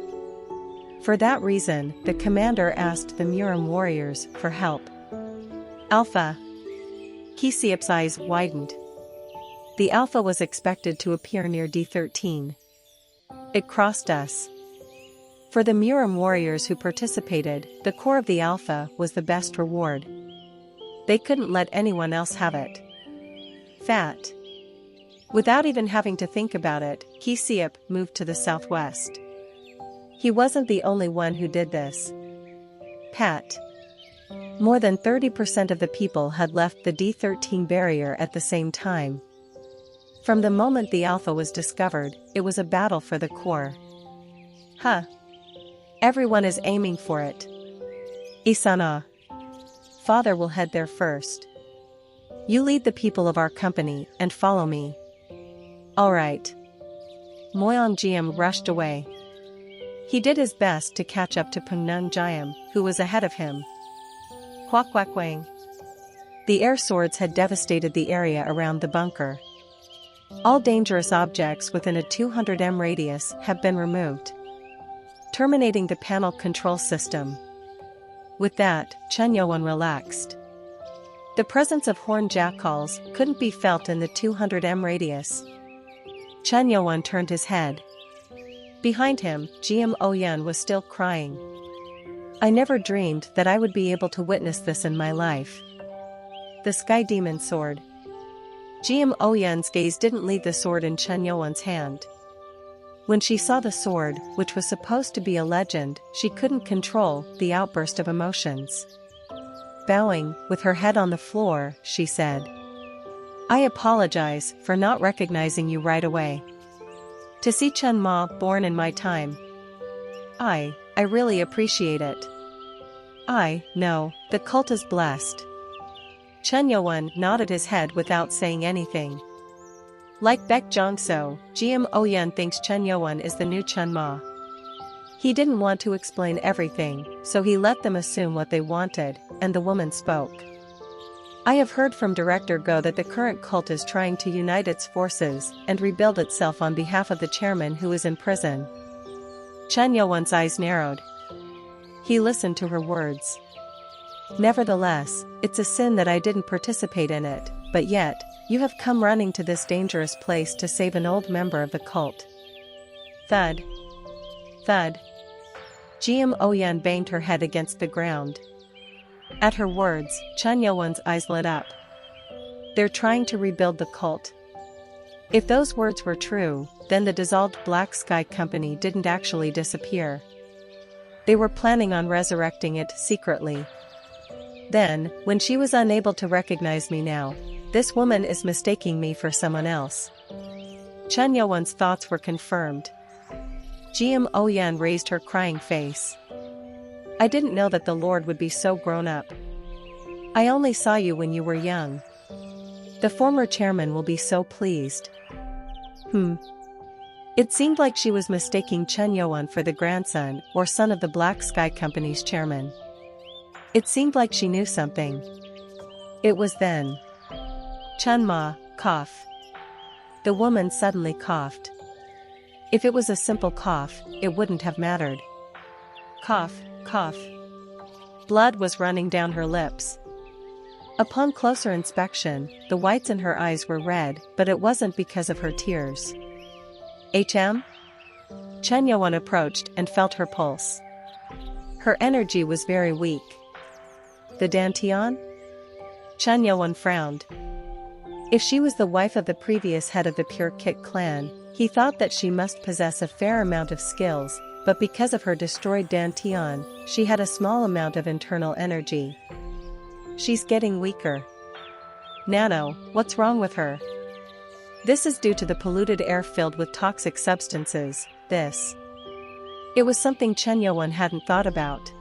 For that reason, the commander asked the Murim warriors for help. Alpha. Ki-siep's eyes widened. The Alpha was expected to appear near D13. It crossed us. For the Murim warriors who participated, the core of the Alpha was the best reward. They couldn't let anyone else have it. Fat. Without even having to think about it, Ki-siep moved to the southwest. He wasn't the only one who did this. Pat. More than 30% of the people had left the D13 barrier at the same time. From the moment the Alpha was discovered, it was a battle for the core. Huh. Everyone is aiming for it. Isana. Father will head there first. You lead the people of our company and follow me. All right. Moyang Jiam rushed away. He did his best to catch up to Pungnung Jiam, who was ahead of him. Quack quack wang. The air swords had devastated the area around the bunker. All dangerous objects within a 200 m radius have been removed, terminating the panel control system. With that, Chen Youwen relaxed. The presence of horned jackals couldn't be felt in the 200 m radius. Chen Youwen turned his head. Behind him, Jiam Ouyun was still crying. I never dreamed that I would be able to witness this in my life. The Sky Demon Sword. Jiam Ouyun's gaze didn't leave the sword in Chen Youwen's hand. When she saw the sword, which was supposed to be a legend, she couldn't control the outburst of emotions. Bowing, with her head on the floor, she said, I apologize for not recognizing you right away. To see Chen Ma born in my time, I really appreciate it. No, the cult is blessed. Chen Youwen nodded his head without saying anything. Like Baek Jong-so, Jiam Ouyun thinks Chen Youwen is the new Chen Ma. He didn't want to explain everything, so he let them assume what they wanted, and the woman spoke. I have heard from Director Go that the current cult is trying to unite its forces and rebuild itself on behalf of the chairman who is in prison. Chen Youwen's eyes narrowed. He listened to her words. Nevertheless, it's a sin that I didn't participate in it, but yet, you have come running to this dangerous place to save an old member of the cult. Thud. Thud. Jiam Oyan banged her head against the ground. At her words, Chun Yo-won's eyes lit up. They're trying to rebuild the cult. If those words were true, then the dissolved Black Sky Company didn't actually disappear. They were planning on resurrecting it secretly. Then, when she was unable to recognize me now, this woman is mistaking me for someone else. Chun Yo-won's thoughts were confirmed. Jiam Oyan raised her crying face. I didn't know that the Lord would be so grown up. I only saw you when you were young. The former chairman will be so pleased. It seemed like she was mistaking Chun Yo-won for the grandson or son of the Black Sky Company's chairman. It seemed like she knew something. It was then. Chun Ma, cough. The woman suddenly coughed. If it was a simple cough, it wouldn't have mattered. Cough, cough. Blood was running down her lips. Upon closer inspection, the whites in her eyes were red, but it wasn't because of her tears. HM? Chun Yo-won approached and felt her pulse. Her energy was very weak. The Dantian? Chun Yo-won frowned. If she was the wife of the previous head of the Pure Kick clan, he thought that she must possess a fair amount of skills, but because of her destroyed Dantian, she had a small amount of internal energy. She's getting weaker. Nano, what's wrong with her? This is due to the polluted air filled with toxic substances, this. It was something Chun Yo-won hadn't thought about.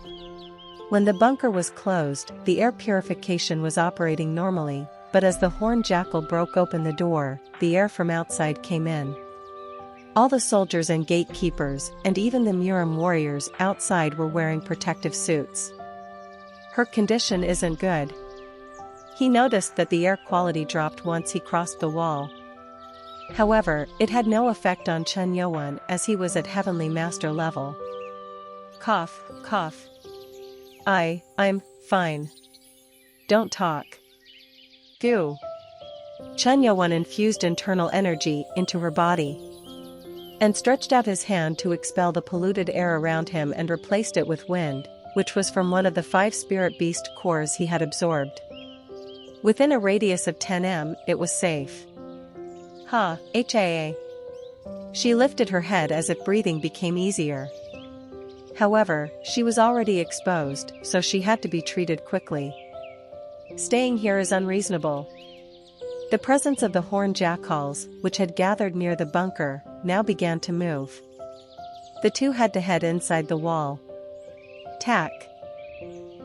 When the bunker was closed, the air purification was operating normally, but as the horned jackal broke open the door, the air from outside came in. All the soldiers and gatekeepers, and even the Murim warriors outside were wearing protective suits. Her condition isn't good. He noticed that the air quality dropped once he crossed the wall. However, it had no effect on Chun Yo-won as he was at Heavenly Master level. Cough, cough. I'm fine. Don't talk. Goo. Chun Yo-won infused internal energy into her body and stretched out his hand to expel the polluted air around him and replaced it with wind, which was from one of the 5 spirit beast cores he had absorbed. Within a radius of 10 m, it was safe. HAA. She lifted her head as if breathing became easier. However, she was already exposed, so she had to be treated quickly. Staying here is unreasonable. The presence of the horned jackals, which had gathered near the bunker, now began to move. The two had to head inside the wall. Tack.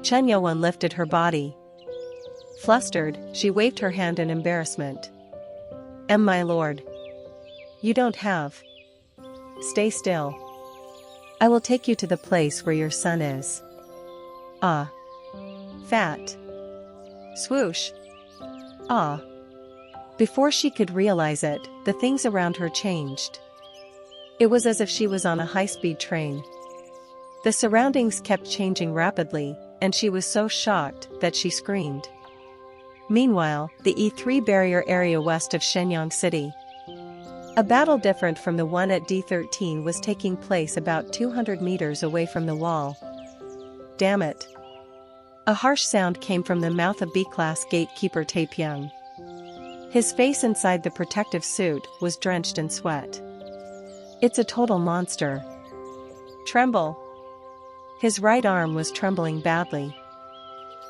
Chun Yo-won lifted her body. Flustered, she waved her hand in embarrassment. My lord. You don't have. Stay still. I will take you to the place where your son is. Fat. Swoosh. Before she could realize it, the things around her changed. It was as if she was on a high-speed train. The surroundings kept changing rapidly, and she was so shocked that she screamed. Meanwhile, the E3 barrier area west of Shenyang City. A battle different from the one at D13 was taking place about 200 meters away from the wall. Damn it. A harsh sound came from the mouth of B-class gatekeeper Taepyeong. His face inside the protective suit was drenched in sweat. It's a total monster. Tremble. His right arm was trembling badly.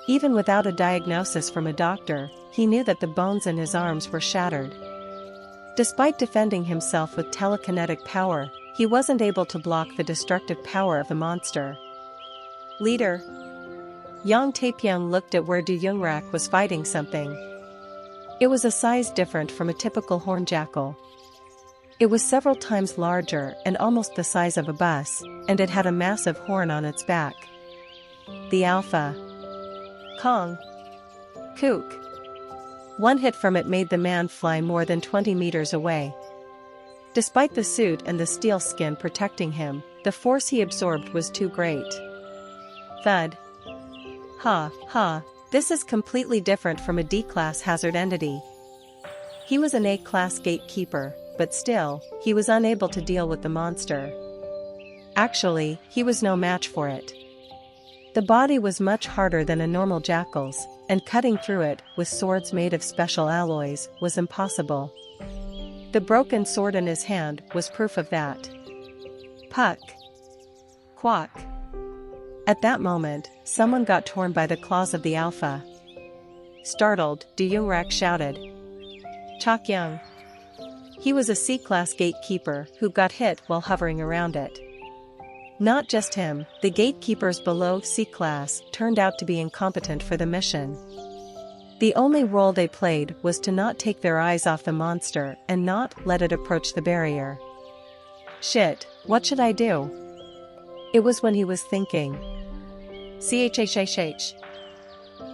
Even without a diagnosis from a doctor, he knew that the bones in his arms were shattered. Despite defending himself with telekinetic power, he wasn't able to block the destructive power of the monster. Leader. Yang Taepyeong looked at where Du Youngrak was fighting something. It was a size different from a typical horned jackal. It was several times larger and almost the size of a bus, and it had a massive horn on its back. The Alpha. Kong. Kook. One hit from it made the man fly more than 20 meters away. Despite the suit and the steel skin protecting him, the force he absorbed was too great. Thud. Ha, ha, this is completely different from a D-class hazard entity. He was an A-class gatekeeper, but still, he was unable to deal with the monster. Actually, he was no match for it. The body was much harder than a normal jackal's, and cutting through it with swords made of special alloys was impossible. The broken sword in his hand was proof of that. Puck. Quack. At that moment, someone got torn by the claws of the alpha. Startled, Du Yungrak shouted. Chok Young. He was a C-class gatekeeper who got hit while hovering around it. Not just him, the gatekeepers below C-class turned out to be incompetent for the mission. The only role they played was to not take their eyes off the monster and not let it approach the barrier. Shit, what should I do? It was when he was thinking. Chhhh.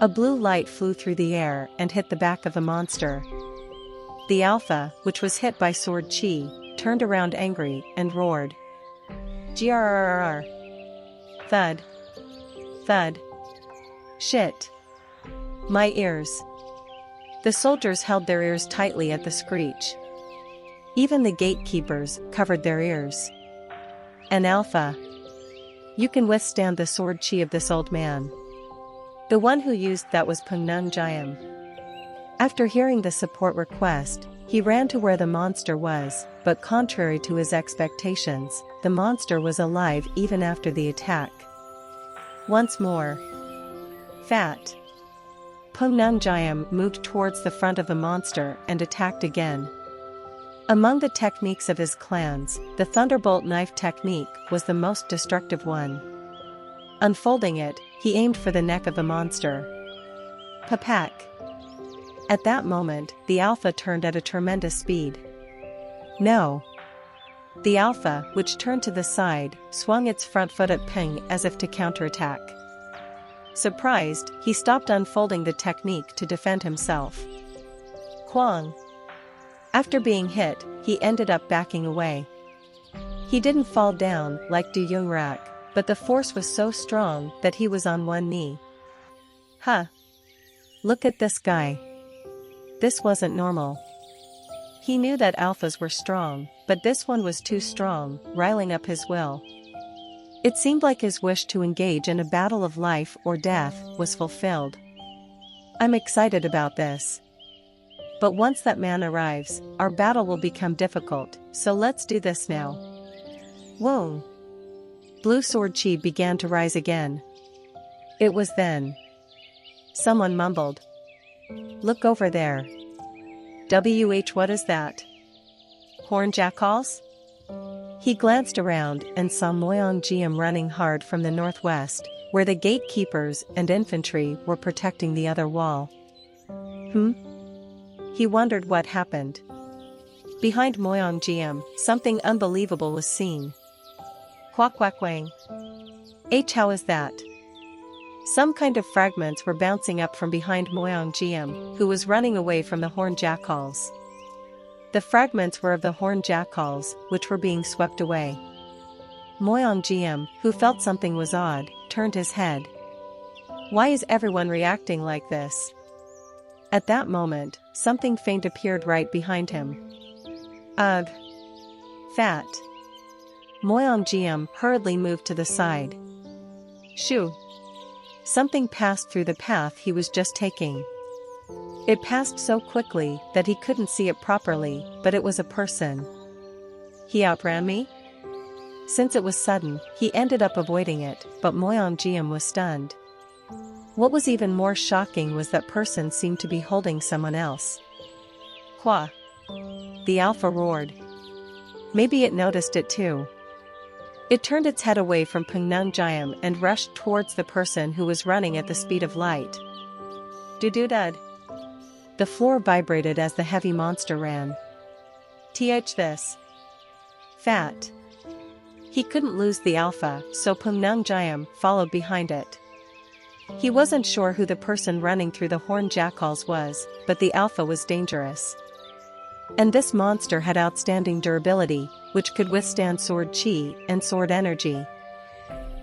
A blue light flew through the air and hit the back of the monster. The alpha, which was hit by sword chi, turned around angry and roared. Grrrr. Thud. Thud. Shit. My ears. The soldiers held their ears tightly at the screech. Even the gatekeepers covered their ears. An alpha. You can withstand the sword chi of this old man. The one who used that was Pungnung Jayam. After hearing the support request, he ran to where the monster was, but contrary to his expectations, the monster was alive even after the attack. Once more. Fat. Pungnung Jayam moved towards the front of the monster and attacked again. Among the techniques of his clans, the Thunderbolt knife technique was the most destructive one. Unfolding it, he aimed for the neck of the monster. Papak. At that moment, the alpha turned at a tremendous speed. No. The alpha, which turned to the side, swung its front foot at Ping as if to counterattack. Surprised, he stopped unfolding the technique to defend himself. Quang. After being hit, he ended up backing away. He didn't fall down like Du Yungrak, but the force was so strong that he was on one knee. Huh. Look at this guy. This wasn't normal. He knew that alphas were strong, but this one was too strong, riling up his will. It seemed like his wish to engage in a battle of life or death was fulfilled. I'm excited about this. But once that man arrives, our battle will become difficult, so let's do this now. Whoa! Blue sword chi began to rise again. It was then. Someone mumbled. Look over there. What is that? Horn jackals? He glanced around and saw Moyong Jiam running hard from the northwest, where the gatekeepers and infantry were protecting the other wall. He wondered what happened. Behind Moyong Jiam, something unbelievable was seen. Quack quack wang. How is that? Some kind of fragments were bouncing up from behind Moyong Jiam, who was running away from the horned jackals. The fragments were of the horned jackals, which were being swept away. Moyong Jiam, who felt something was odd, turned his head. Why is everyone reacting like this? At that moment, something faint appeared right behind him. Ugh. Fat. Moyong Jiam hurriedly moved to the side. Shoo. Something passed through the path he was just taking. It passed so quickly that he couldn't see it properly, but it was a person. He outran me? Since it was sudden, he ended up avoiding it, but Moyong Jiam was stunned. What was even more shocking was that person seemed to be holding someone else. Hua! The alpha roared. Maybe it noticed it too. It turned its head away from Pungnung Jayam and rushed towards the person who was running at the speed of light. Doo-doo-dud. The floor vibrated as the heavy monster ran. This. Fat. He couldn't lose the alpha, so Pungnung Jayam followed behind it. He wasn't sure who the person running through the horned jackals was, but the alpha was dangerous. And this monster had outstanding durability, which could withstand sword chi and sword energy.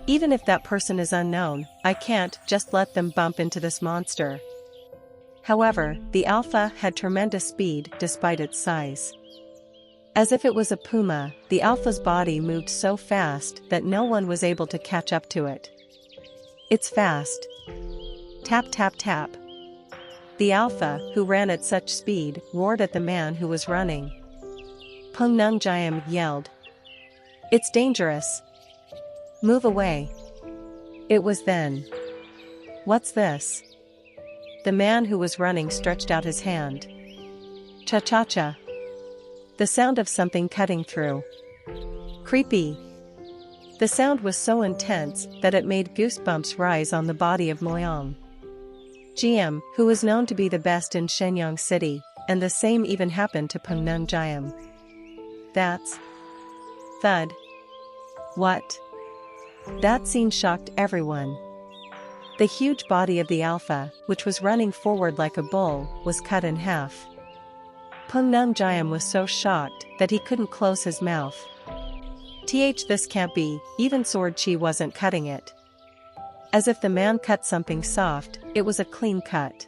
Even if that person is unknown, I can't just let them bump into this monster. However, the Alpha had tremendous speed despite its size. As if it was a puma, the Alpha's body moved so fast that no one was able to catch up to it. It's fast. Tap tap tap. The Alpha, who ran at such speed, roared at the man who was running. Pungnungjayam yelled. It's dangerous. Move away. It was then. What's this? The man who was running stretched out his hand. Cha-cha-cha. The sound of something cutting through. Creepy. The sound was so intense that it made goosebumps rise on the body of Moyang. GM, who was known to be the best in Shenyang City, and the same even happened to Pungnungjayam. That's... Thud. What? That scene shocked everyone. The huge body of the Alpha, which was running forward like a bull, was cut in half. Pungnungjayam was so shocked that he couldn't close his mouth. This can't be, even Sword Chi wasn't cutting it. As if the man cut something soft, it was a clean cut.